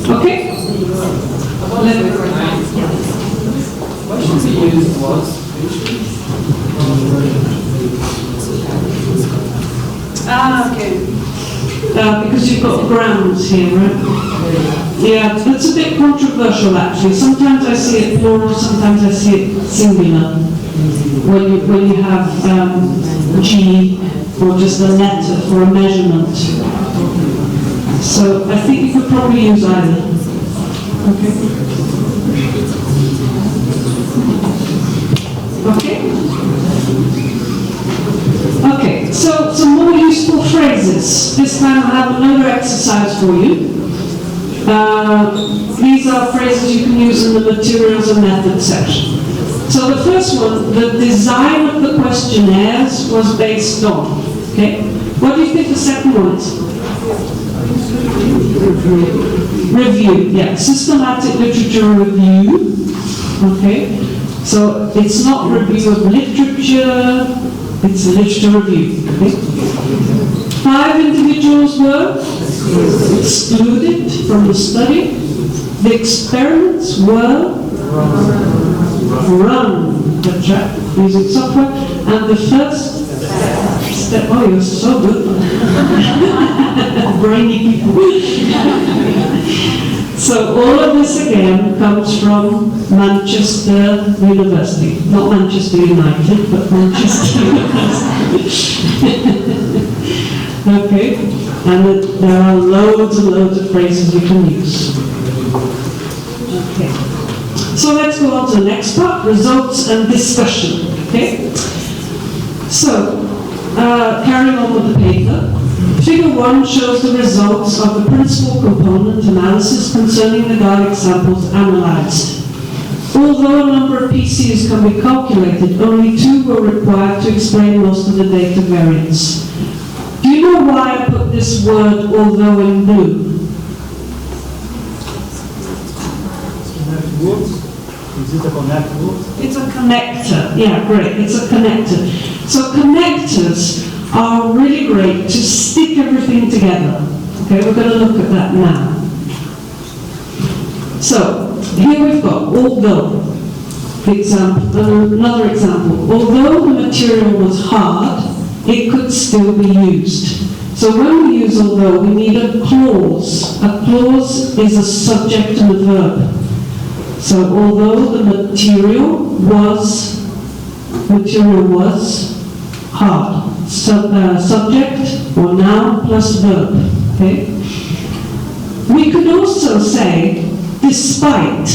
Okay? What should be used was okay. Because you've got grounds here, right? Yeah, it's a bit controversial actually. Sometimes I see it plural, sometimes I see it singular. When you have G or just a letter for a measurement. So I think you could probably use either. Okay. Okay. Okay, so some more useful phrases. This time I have another exercise for you. These are phrases you can use in the materials and methods section. So the first one, the design of the questionnaires was based on. Okay, what do you think the second one is? Review, yeah, systematic literature review. Okay, so it's not review of literature, it's a literature review. Okay? 5 individuals were excluded from the study. The experiments were run, that's right, using software. And the first step, oh, you're so good. Brainy people. So all of this again comes from Manchester University. Not Manchester United, but Manchester University. Okay, and there are loads and loads of phrases you can use. Okay, so let's go on to the next part, results and discussion. Okay, so carrying on with the paper. Figure 1 shows the results of the principal component analysis concerning the garlic samples analyzed. Although a number of PCs can be calculated, only 2 were required to explain most of the data variance. Do you know why I put this word although in blue? Is it a connector? It's a connector. Yeah, great. It's a connector. So connectors are really great to stick everything together. Okay, we're going to look at that now. So here we've got although. Another example. Although the material was hard, it could still be used. So when we use although, we need a clause. A clause is a subject and a verb. So although the material was hard. Subject or noun plus verb. Okay. We could also say despite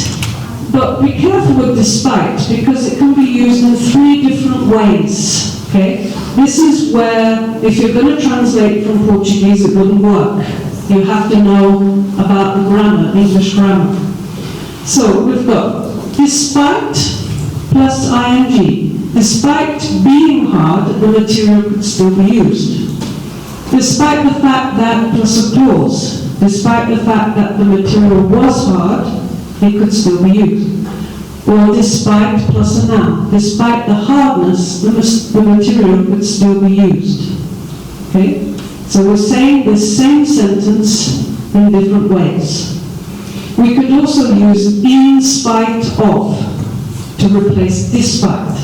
But be careful with despite, because it can be used in 3 different ways. Okay? This is where, if you're going to translate from Portuguese, it wouldn't work. You have to know about the grammar, English grammar. So we've got despite plus ing. Despite being hard, the material could still be used. Despite the fact that plus a clause. Despite the fact that the material was hard, it could still be used. Or despite plus a noun. Despite the hardness, the material could still be used. Okay? So we're saying the same sentence in different ways. We could also use in spite of to replace despite.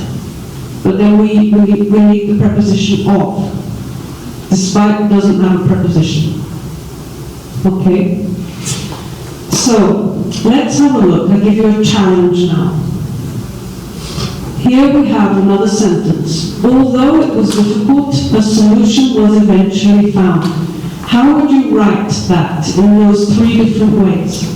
But then we need the preposition of. Despite doesn't have a preposition. Okay? So, let's have a look. I'll give you a challenge now. Here we have another sentence. Although it was difficult, a solution was eventually found. How would you write that in those 3 different ways?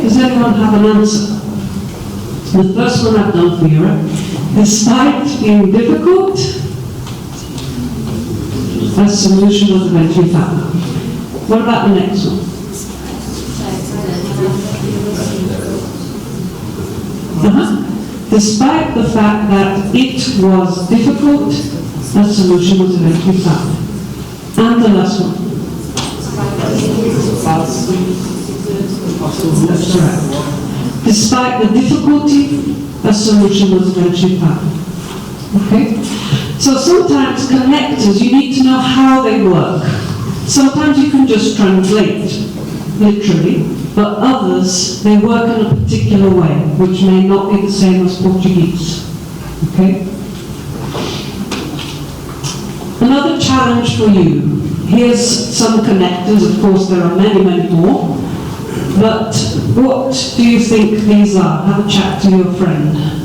Does anyone have an answer? The first one I've done for you, right? Despite being difficult, a solution was eventually found. What about the next one? Despite the fact that it was difficult, a solution was eventually found. And the last one. That's correct. Despite the difficulty, a solution was eventually found. Okay? So sometimes connectors, you need to know how they work. Sometimes you can just translate, literally, but others, they work in a particular way, which may not be the same as Portuguese. Okay? Another challenge for you. Here's some connectors. Of course, there are many, many more. But what do you think these are? Have a chat to your friend.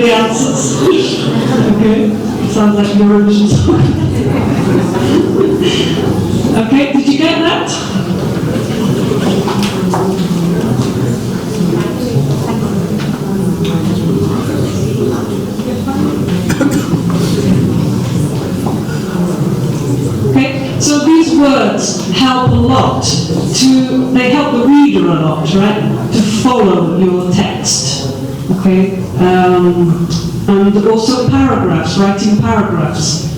the answers. Okay, sounds like Eurovision song. Okay, did you get that? Okay, so these words help a lot they help the reader a lot, right, to follow your text. Okay, and also paragraphs, writing paragraphs.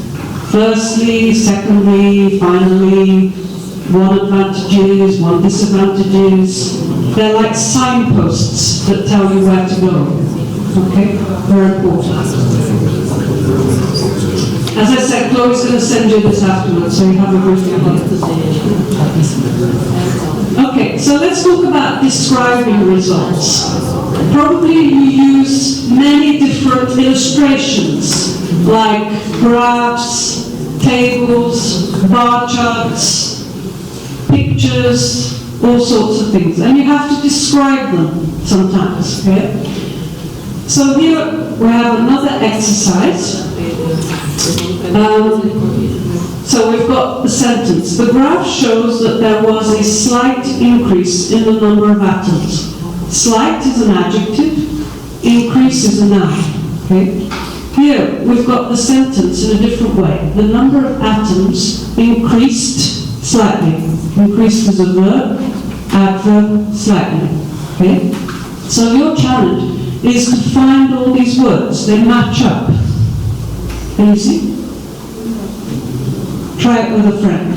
Firstly, secondly, finally, one advantages, one disadvantages. They're like signposts that tell you where to go. Okay, very important. As I said, Chloe's going to send you this afterwards, so you have a brief on it. Okay, so let's talk about describing results. Probably you use many different illustrations, like graphs, tables, bar charts, pictures, all sorts of things. And you have to describe them sometimes, okay? So here we have another exercise. So we've got the sentence. The graph shows that there was a slight increase in the number of atoms. Slight is an adjective, increase is a noun. Okay? Here we've got the sentence in a different way. The number of atoms increased slightly. Increased is a verb, adverb slightly. Okay? So your challenge is to find all these words. They match up. Can you see? Try it with a friend.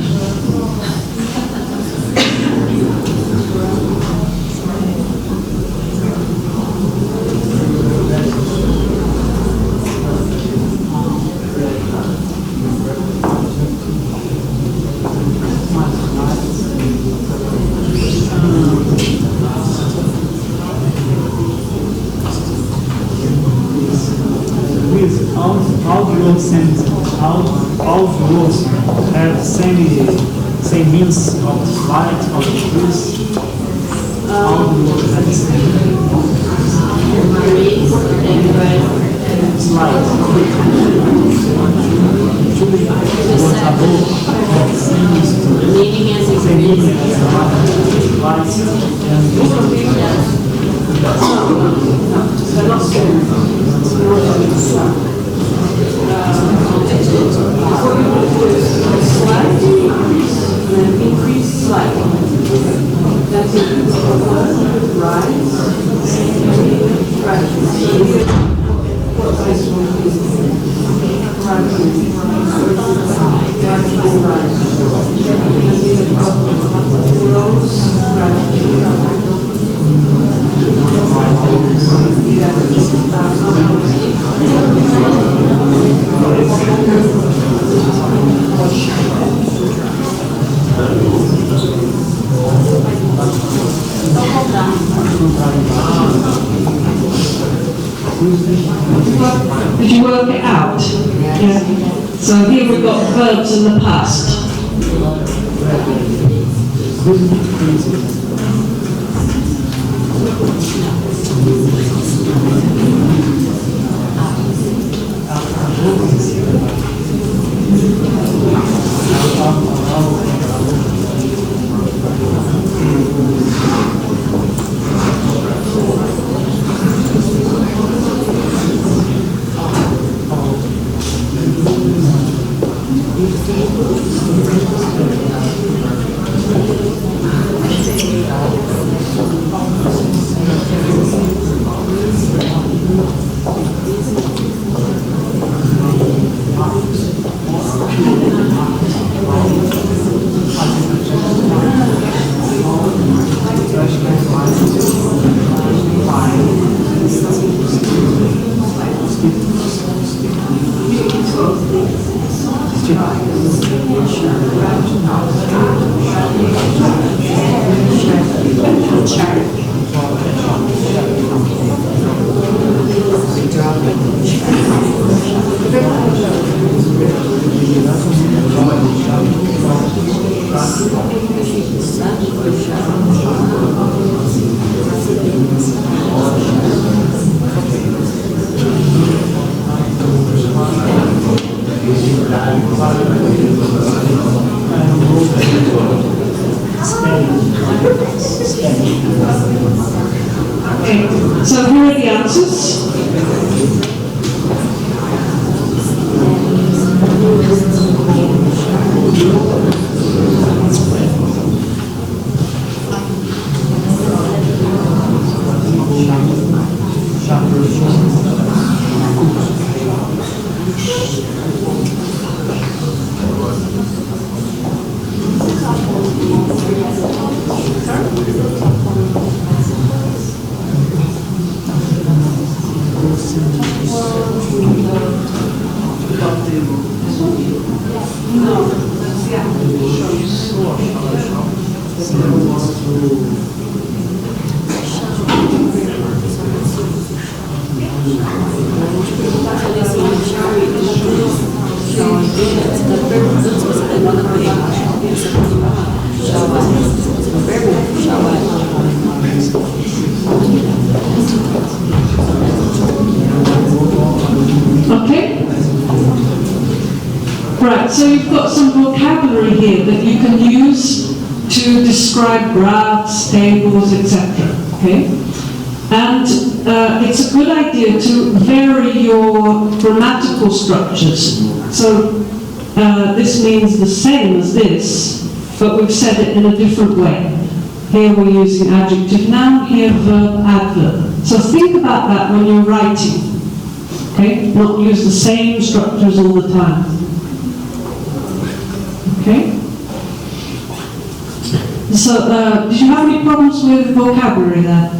All rules have same means of light or increase. All rules have the same light. Meaning is increase slightly. That's it. Rise. Did you work it out? Yeah. So here we've got verbs in the past. answers? Okay? Right, so you've got some vocabulary here that you can use to describe graphs, tables, etc. Okay? And it's a good idea to vary your grammatical structures. So this means the same as this, but we've said it in a different way. Here we're using adjective noun, here verb adverb. So think about that when you're writing. Okay? Not use the same structures all the time. Okay? So, did you have any problems with vocabulary there?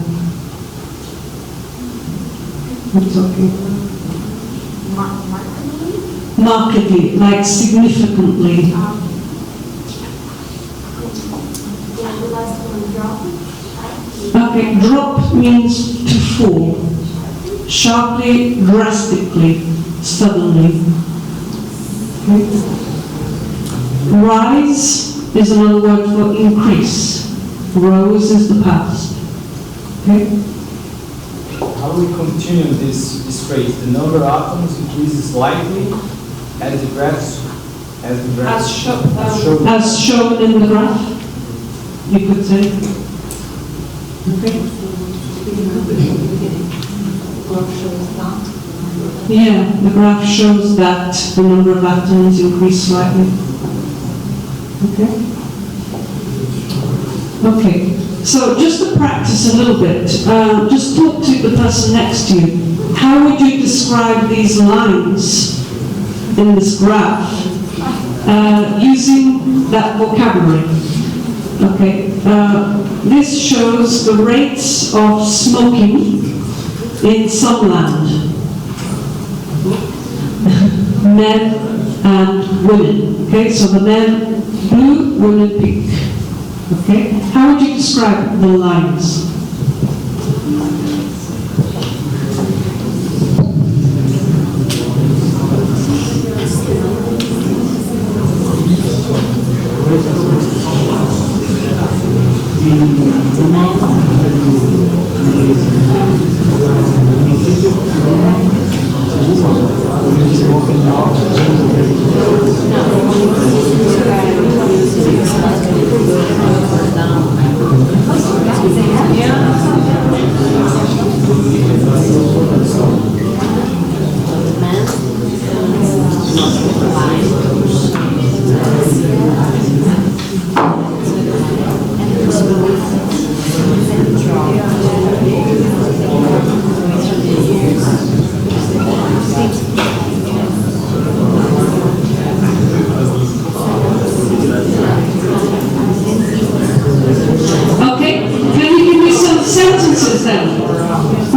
I'm talking. Markedly, like significantly. Okay, drop means to fall. Sharply, drastically, suddenly. Okay. Rise is another word for increase. Rose is the past. Okay? How do we continue this phrase? The number of atoms increases slightly as the graph As shown in the graph, you could say. Okay? Yeah, the graph shows that the number of atoms increase slightly. Okay? Okay, so just to practice a little bit, just talk to the person next to you. How would you describe these lines in this graph using that vocabulary? Okay, this shows the rates of smoking in some land. Men and women. Okay, so the men blue, women pink. Okay, how would you describe the lines?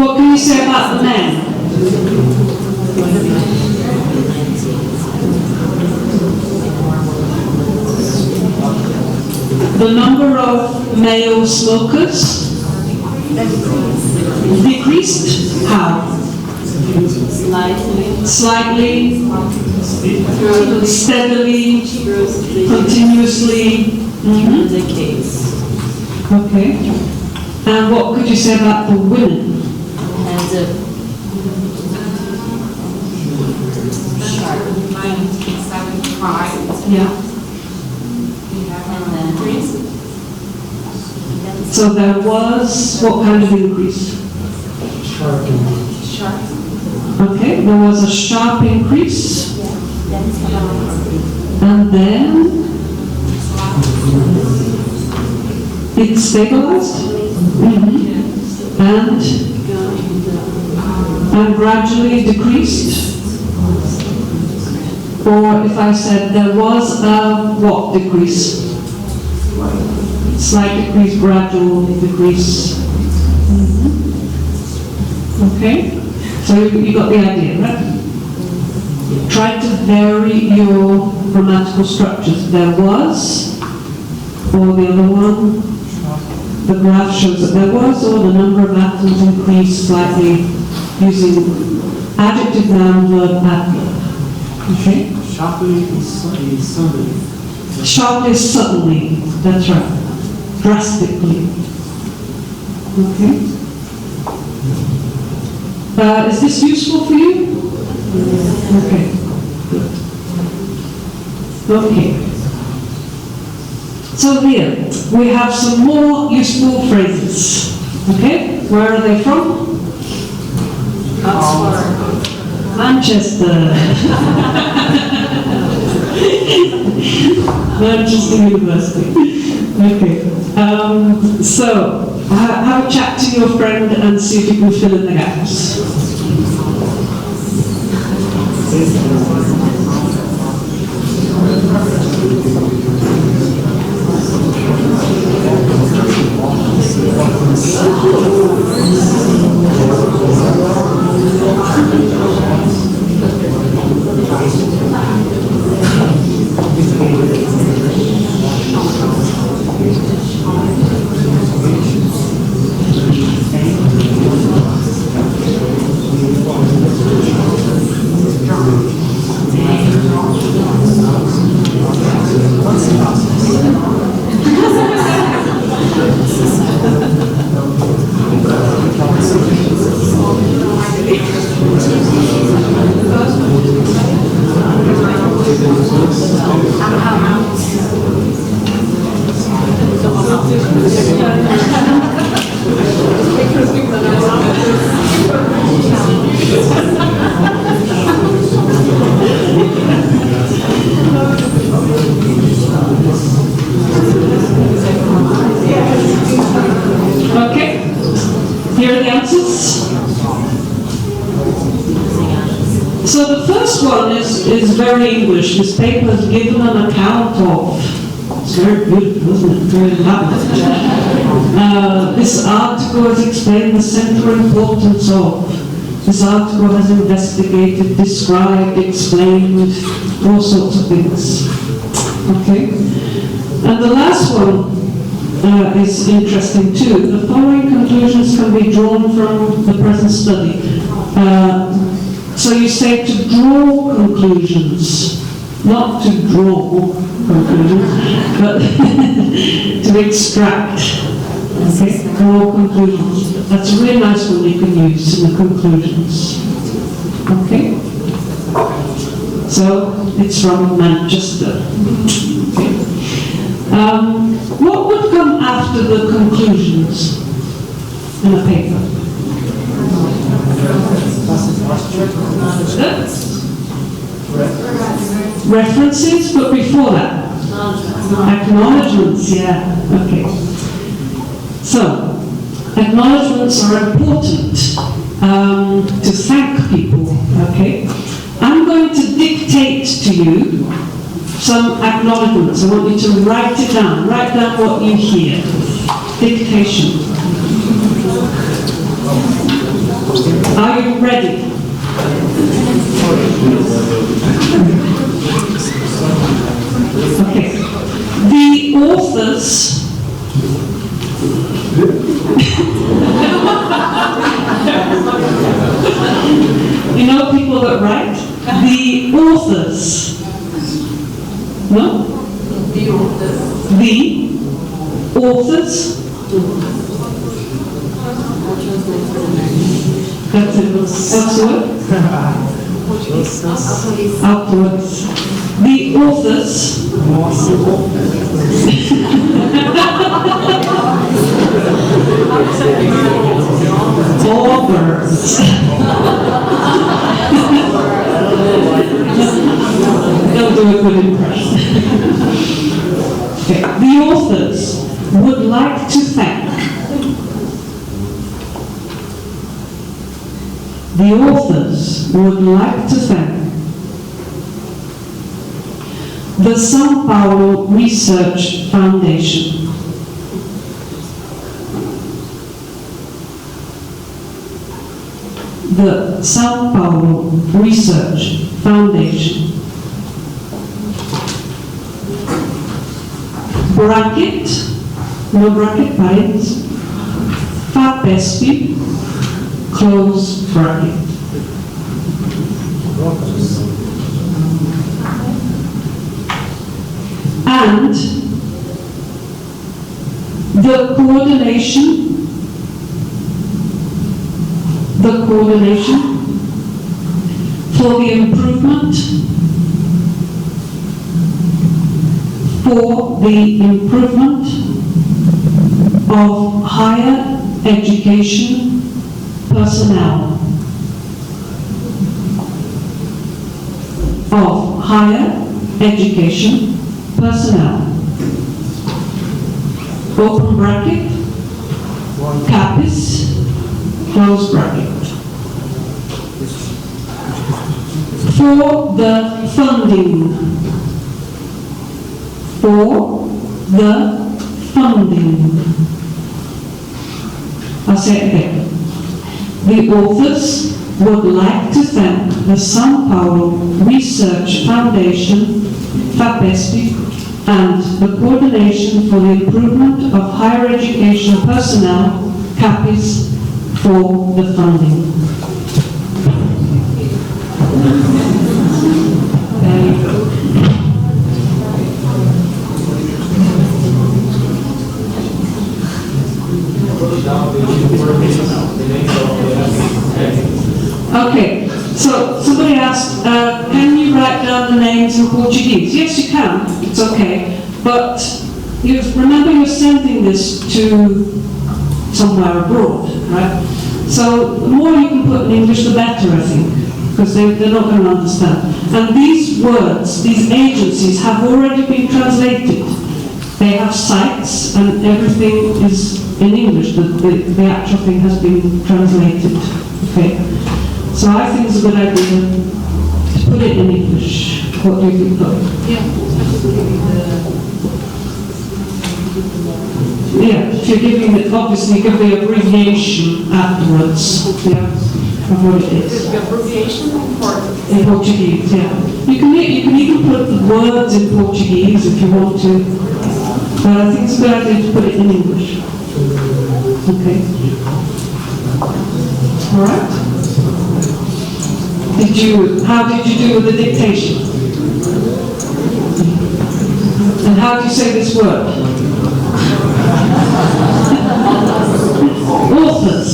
What can you say about the men? The number of male smokers decreased. How? Slightly, steadily, continuously. Okay. And what could you say about the women? Yeah. So there was what kind of increase? Okay, there was a sharp increase, and then it stabilized, and gradually decreased. Or if I said there was a what decrease? Slight decrease, gradual decrease. Okay? So you got the idea, right? Try to vary your grammatical structures. There was, or the other one, the graph shows that there was, or the number of atoms increased slightly using adjective, noun, verb, adverb. Okay? Sharply is suddenly. Sharply is suddenly, that's right. Drastically. Okay? Is this useful for you? Okay. Good. Okay. So here, we have some more useful phrases. Okay? Where are they from? Manchester. Manchester University. Okay. So, have a chat to your friend and see if you can fill in the gaps. Is very English. This paper is given an account of. It's very good, isn't it? Very lovely. This article has explained the central importance of. This article has investigated, described, explained all sorts of things. Okay? And the last one is interesting too. The following conclusions can be drawn from the present study. So you say to draw conclusions, not to draw conclusions, but to extract. Okay? Draw conclusions. That's a really nice one you can use in the conclusions. Okay? So it's from Manchester. Okay? What would come after the conclusions in a paper? References, but before that? Acknowledgements, yeah. Okay. So, acknowledgements are important to thank people, okay? I'm going to dictate to you some acknowledgements. I want you to write it down. Write down what you hear. Dictation. Are you ready? Okay. The authors you know people that write? The authors. No? The authors. The authors. That's it. What's the word? Afterwards. The authors. 4 birds. They'll do a good impression. Okay. The authors would like to thank the São Paulo Research Foundation, the São Paulo Research Foundation, bracket, no bracket, parênteses, FAPESP, close bracket. And the coordination for the improvement of higher education personnel. Open bracket, CAPIS, close bracket. For the funding. I'll say it again. The authors would like to thank the São Paulo Research Foundation, FAPESP, and the Coordination for the Improvement of Higher Education Personnel, CAPIS, for the funding. There you go. Okay, so somebody asked, can you write down the names in Portuguese? Yes, you can, it's okay. But you remember you're sending this to somewhere abroad, right? So the more you can put in English, the better, I think, because they're not going to understand. And these words, these agencies have already been translated. They have sites and everything is in English. The actual thing has been translated. Okay. So I think it's a good idea to put it in English. What do you think, though? Yeah, if you're giving it, obviously give the abbreviation afterwards. Yeah, of what it is. The abbreviation in Portuguese, yeah. You can even put the words in Portuguese if you want to. But I think it's a good idea to put it in English. Okay. All right. How did you do with the dictation? And how do you say this word? Authors.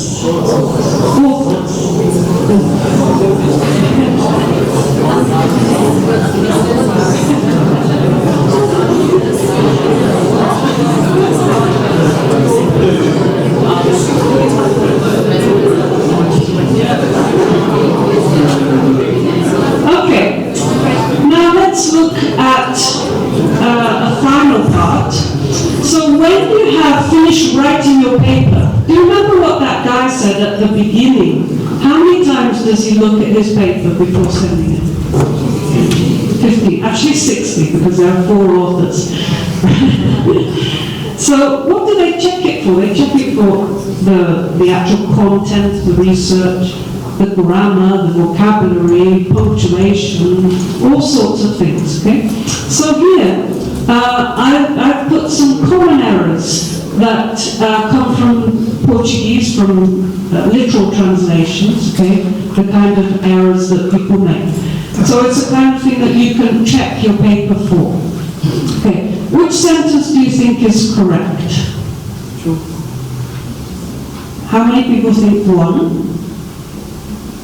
Okay, now let's look at a final part. So when you have finished writing your paper, do you remember what that guy said at the beginning? How many times does he look at his paper before sending it? 50, actually 60, because there are 4 authors. So what do they check it for? They check it for the actual content, the research, the grammar, the vocabulary, punctuation, all sorts of things, okay? So here, I've put some common errors that come from Portuguese, from literal translations, okay? The kind of errors that people make. So it's the kind of thing that you can check your paper for. Okay, which sentence do you think is correct? How many people think 1?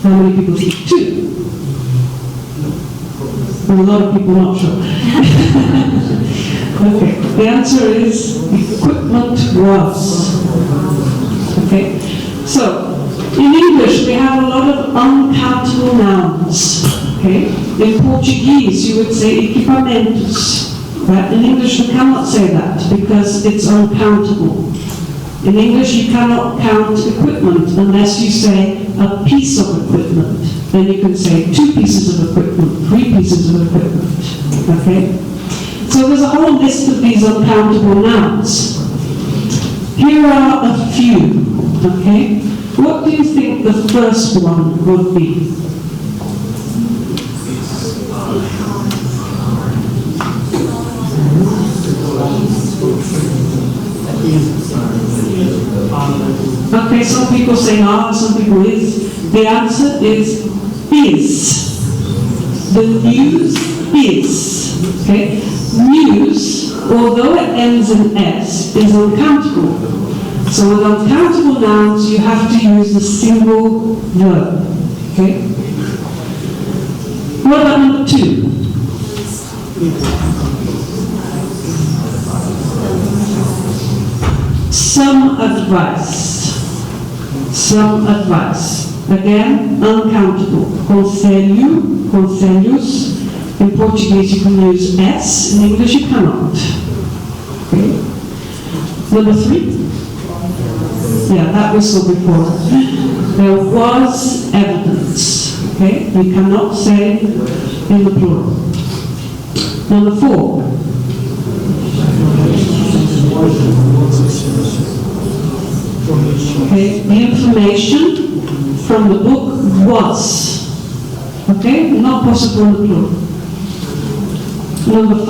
How many people think 2? A lot of people not sure. Okay, the answer is equipment was. Okay, so In English, we have a lot of uncountable nouns. Okay? In Portuguese, you would say equipamentos. Right? In English, we cannot say that because it's uncountable. In English, you cannot count equipment unless you say a piece of equipment. Then you can say 2 pieces of equipment, 3 pieces of equipment. Okay? So there's a whole list of these uncountable nouns. Here are a few. Okay? What do you think the first one would be? Okay, some people say are, some people is. The answer is. The news is. Okay? News, although it ends in S, is uncountable. So with uncountable nouns, you have to use the single verb. Okay? What about number 2? Some advice. Some advice. Again, uncountable. Conselho, conselhos. In Portuguese you can use S, in English you cannot. Okay. Number 3. Yeah, that we saw before. There was evidence. Okay, you cannot say in the plural. Number 4. Okay, the information from the book was. Okay, not possible in the plural. Number 5.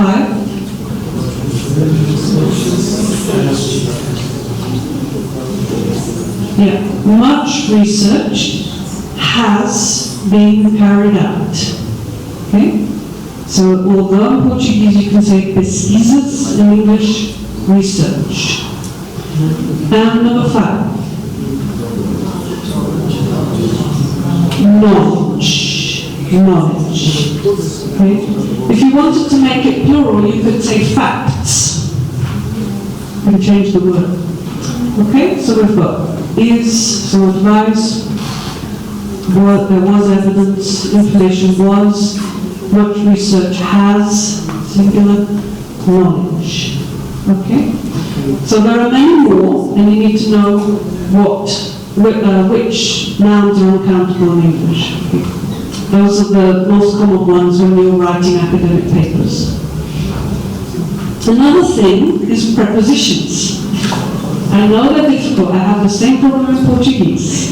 Yeah, much research has been carried out. Okay? So although in Portuguese you can say pesquisas, in English, research. And number 5. Knowledge. Knowledge. Okay? If you wanted to make it plural, you could say facts. You can change the word. Okay, so we've got is, some advice, there was evidence, information was, much research has, singular, knowledge. Okay? So there are many more, and you need to know which nouns are uncountable in English. Those are the most common ones when you're writing academic papers. Another thing is prepositions. I know they're difficult. I have the same problem in Portuguese.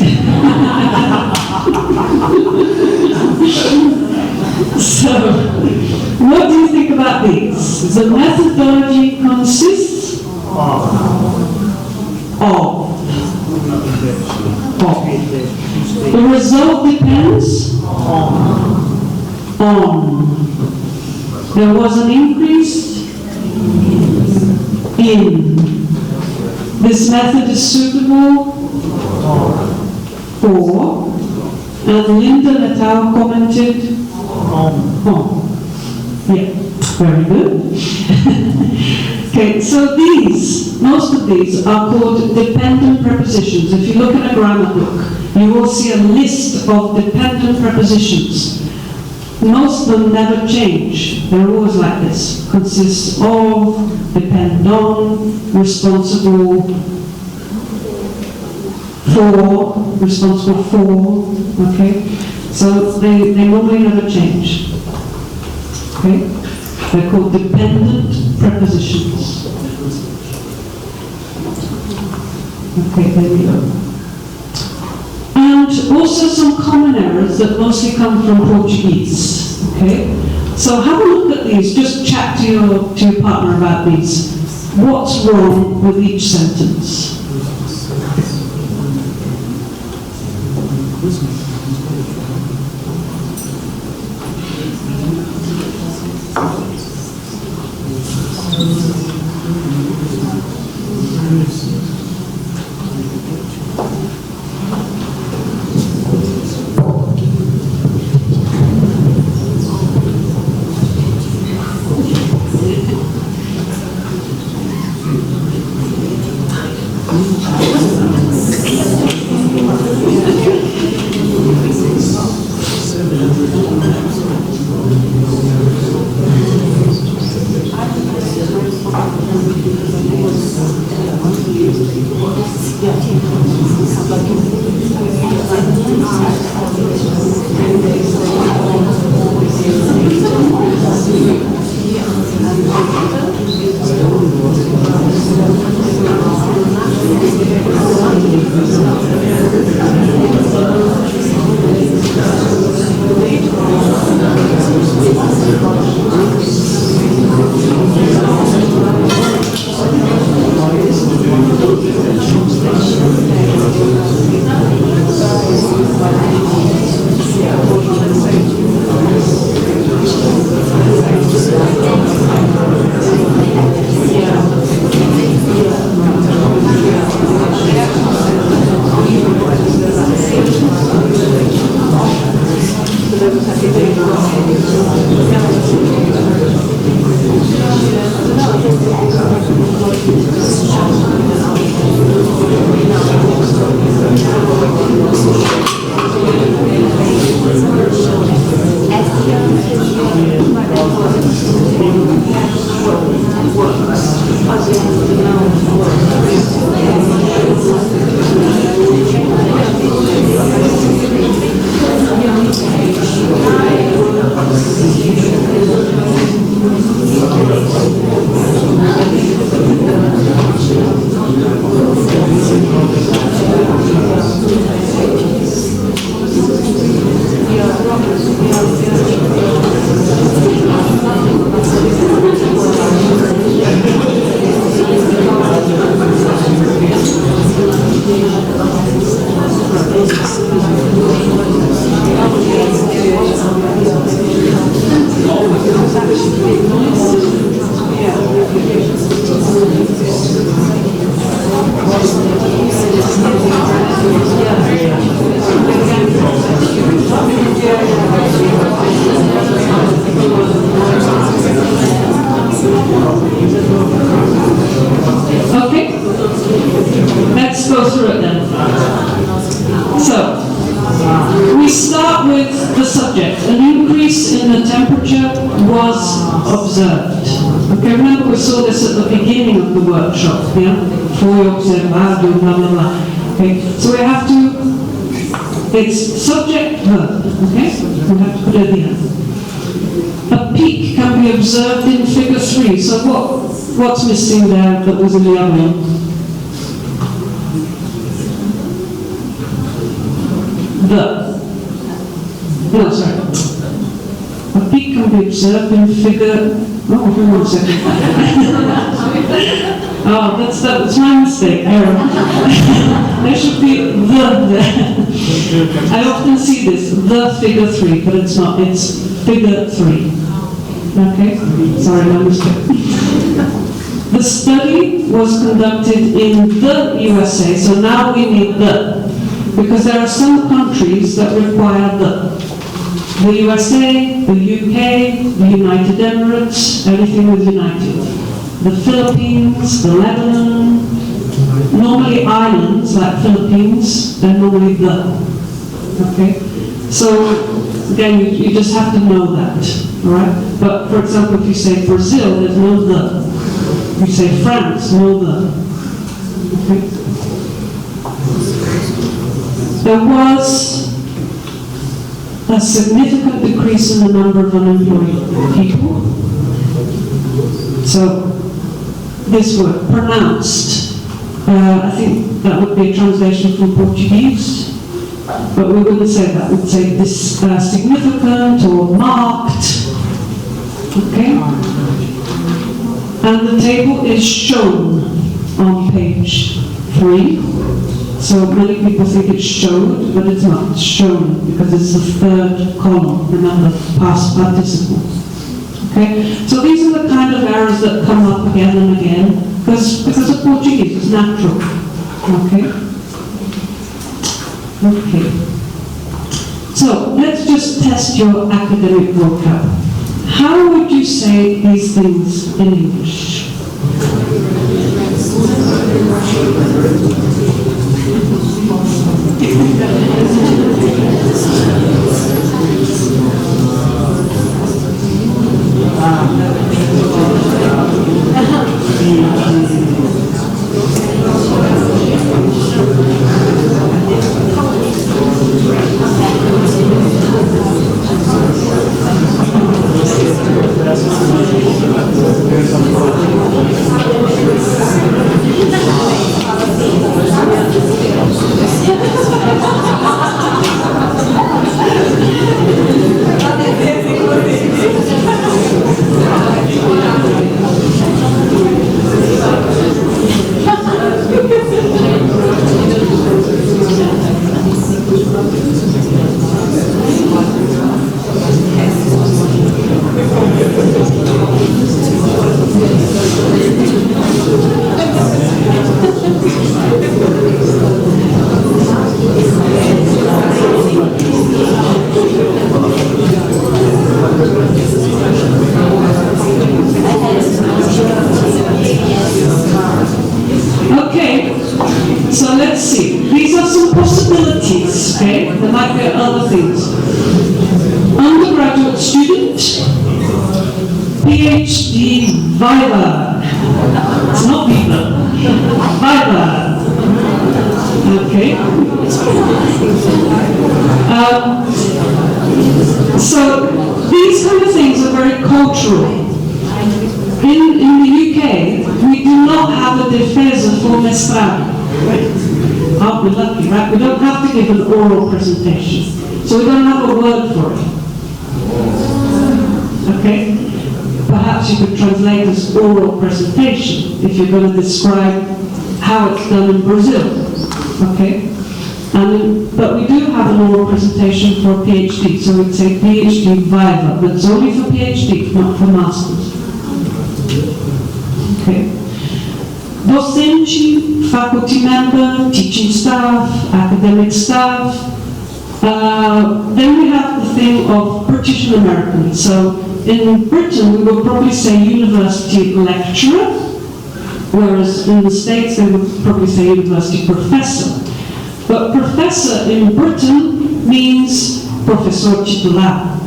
So, what do you think about these? The methodology consists of. The result depends on. There was an increase in. This method is suitable for, and Linda et al. Commented on. Yeah, very good. Okay, so most of these are called dependent prepositions. If you look in a grammar book, you will see a list of dependent prepositions. Most of them never change. They're always like this. Consists of, depend on, responsible for, okay? So they normally never change. Okay? They're called dependent prepositions. Okay, there we go. And also some common errors that mostly come from Portuguese. Okay? So have a look at these, just chat to your partner about these. What's wrong with each sentence? Okay, let's go through it then. So, we start with the subject. An increase in the temperature was observed. Okay, remember we saw this at the beginning of the workshop, yeah? Foi observado, blah, blah, blah. Okay, so we have to, it's subject, verb, okay? We have to put it at the end. A peak can be observed in figure 3. So what's missing there that was in the other one? No, sorry. A peak can be observed in figure, oh, hold on a second. Oh, that's my mistake, error. There should be the there. I often see this, the figure 3, but it's not, it's figure 3. Okay? Sorry, my mistake. The study was conducted in the USA, so now we need the, because there are some countries that require the. The USA, the UK, the United Emirates, everything with United. The Philippines, the Lebanon, normally islands like Philippines, they're normally the. Okay? So, again, you just have to know that, all right? But, for example, if you say Brazil, there's no the. If you say France, no the. Okay? There was a significant decrease in the number of unemployed people. So, this word, pronounced, I think that would be a translation from Portuguese, but we wouldn't say that. We'd say this significant or marked. Okay? And the table is shown on page 3. So many people think it's showed, but it's not. It's shown because it's the third column, remember, past participle. Okay? So these are the kind of errors that come up again and again because of Portuguese, it's natural. Okay? Okay. So let's just test your academic vocab. How would you say these things in English? Okay, so let's see. These are some possibilities, okay? There might be other things. Undergraduate student, PhD Viva. It's not Viva. Viva. Okay. So these kind of things are very cultural. In the UK, we do not have a defesa for mestrado. Aren't we lucky, right? We don't have to give an oral presentation. So we don't have a word for it. Okay? Perhaps you could translate this oral presentation if you're going to describe how it's done in Brazil. Okay? But we do have an oral presentation for a PhD, so we'd say PhD Viva, but it's only for PhD, not for masters. Okay. Docente, faculty member, teaching staff, academic staff. Then we have the thing of British and American. So in Britain, we would probably say university lecturer, whereas in the States, they would probably say university professor. But professor in Britain means professor titular.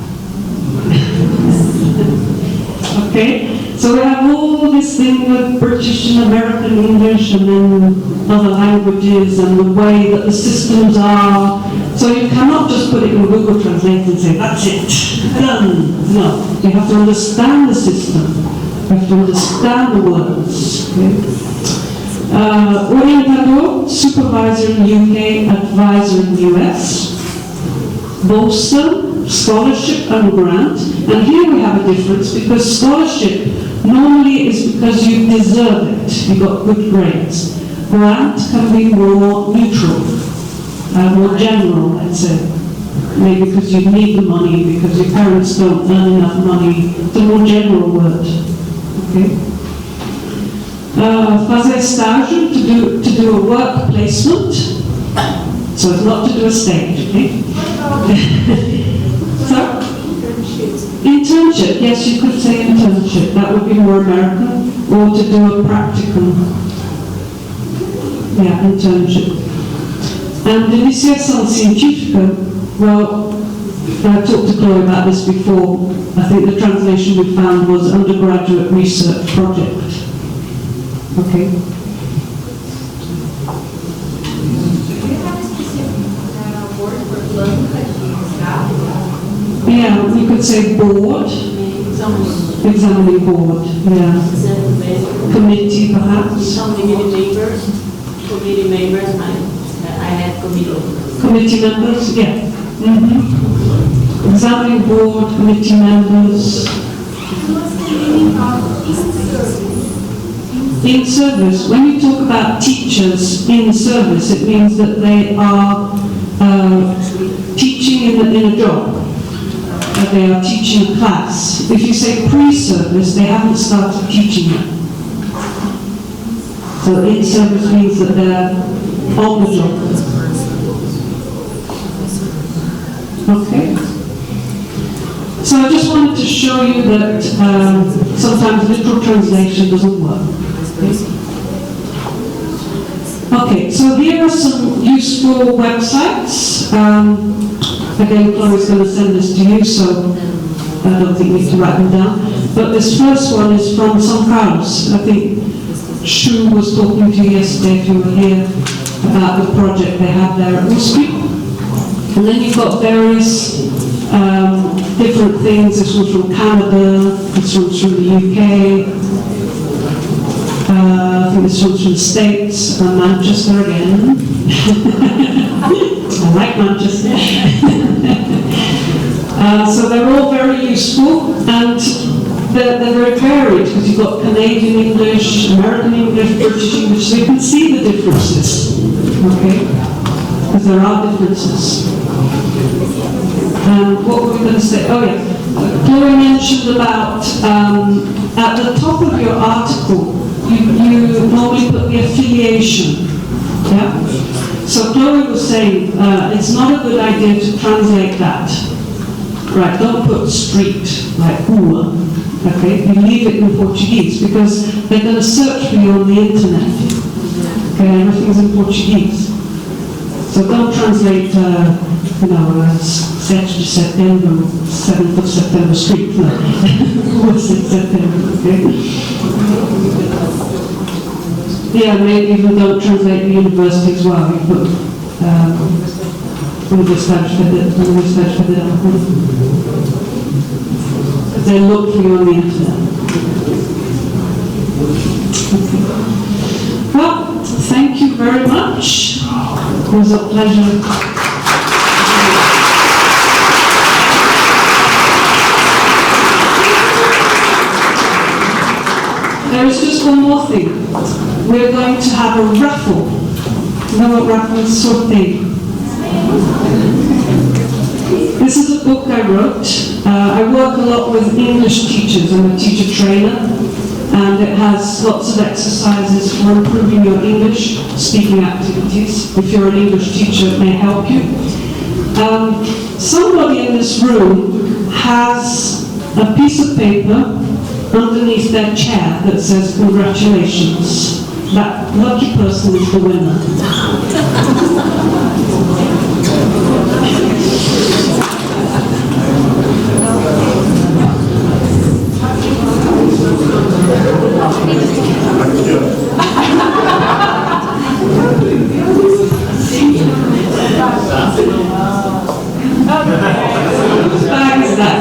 Okay? So we have all this thing with British and American English and then other languages and the way that the systems are. So you cannot just put it in Google Translate and say, that's it, done. No, you have to understand the system. You have to understand the words. Okay? Orientador, supervisor in the UK, advisor in the US. Bolster, scholarship and grant. And here we have a difference because scholarship normally is because you deserve it. You got good grades. Grant can be more neutral, more general, let's say. Maybe because you need the money, because your parents don't earn enough money. It's a more general word. Okay? Fazer estágio, to do a work placement. So it's not to do a stage, okay? So, internship, yes, you could say internship. That would be more American. Or to do a practicum. Yeah, internship. And iniciação científica, well, I talked to Coury about this before. I think the translation we found was undergraduate research project. Okay. Do you have a specific word for plano, staff? Yeah, we could say board. Examining board, yeah. Committee, perhaps. Some committee members, I have committee. Committee members, yeah. Mm-hmm. Examining board, committee members. In service, when you talk about teachers in service, it means that they are teaching in a job. They are teaching a class. If you say pre-service, they haven't started teaching yet. So in service means that they're on the job. Okay. So I just wanted to show you that sometimes literal translation doesn't work. Okay, so here are some useful websites. Again, Coury's going to send this to you, so I don't think you need to write them down. But this first one is from São Carlos. I think Shu was talking to you yesterday, if you were here, about the project they have there at USP. And then you've got various different things. This one's from Canada, this one's from the UK. I think this one's from the States, and Manchester again. I like Manchester. So they're all very useful, and they're very varied, because you've got Canadian English, American English, British English, so you can see the differences, okay? Because there are differences. And what were we going to say? Oh yeah, Coury mentioned about, at the top of your article, you normally put the affiliation, yeah? So Coury was saying, it's not a good idea to translate that. Right, don't put street, like rua, okay? You leave it in Portuguese, because they're going to search for you on the internet. Okay, everything's in Portuguese. So don't translate 7th of September, 7th of September Street, no, 6th September, okay? Yeah, maybe if we don't translate the university as well, we put Universidade Federal. They look for you on the internet. Okay. Well, thank you very much. It was a pleasure. There is just one more thing. We're going to have a raffle. You know what raffle is? Sorteio. This is a book I wrote. I work a lot with English teachers. I'm a teacher trainer, and it has lots of exercises for improving your English speaking activities. If you're an English teacher, it may help you. Somebody in this room has a piece of paper underneath their chair that says congratulations. That lucky person is the winner. Whose bag is that?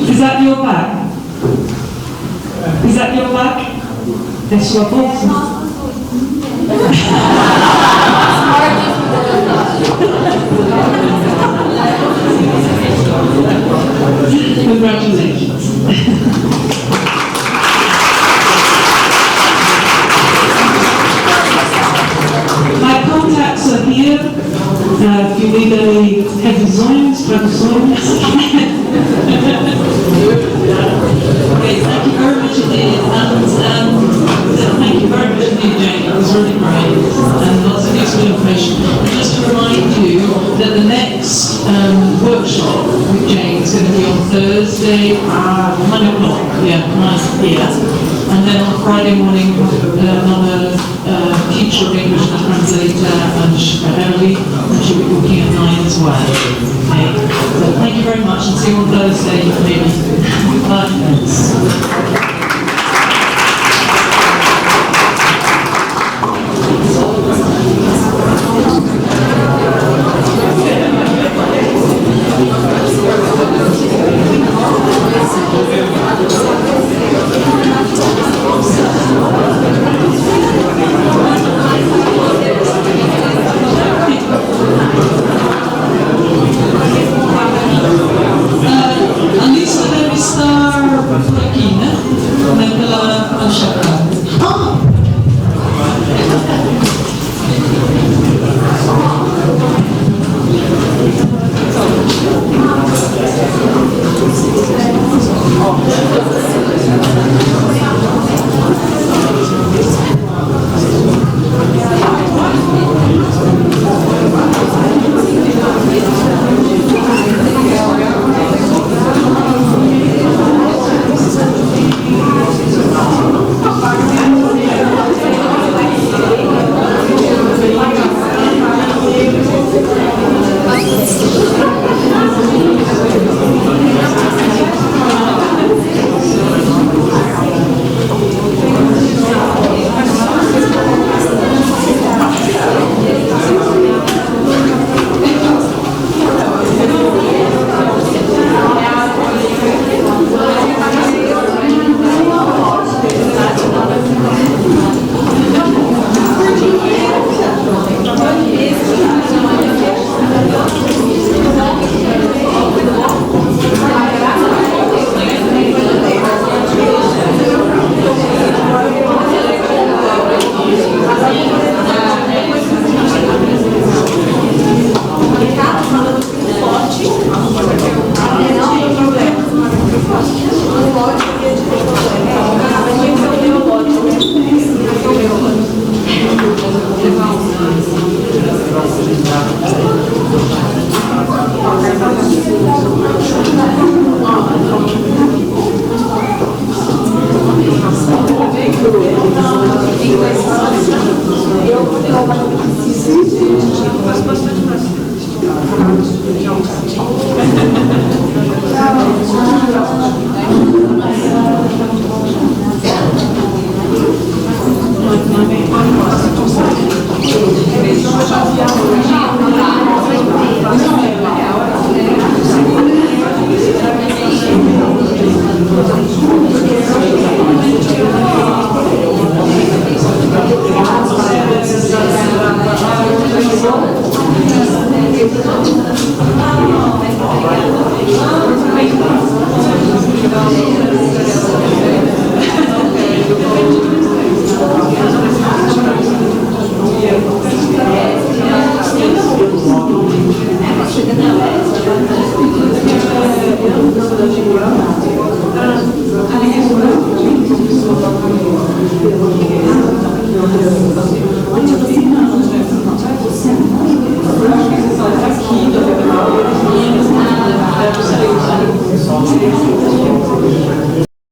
Is that your bag? Is that your bag? É sua bolsa? Congratulations. My contacts are here. If you need any revisões, traduções. Okay, thank you very much indeed, and thank you very much indeed, Jane. It was really great, and lots of useful information. And just to remind you that the next workshop with Jane is going to be on Thursday at 9 o'clock, 9 p.m. And then on Friday morning, another teacher of English and translator, and Shirley, and she'll be talking at 9 as well. Okay, so thank you very much, and see you on Thursday, maybe. Bye. Lista deve estar por aqui, né? Pela manchete. Thank you.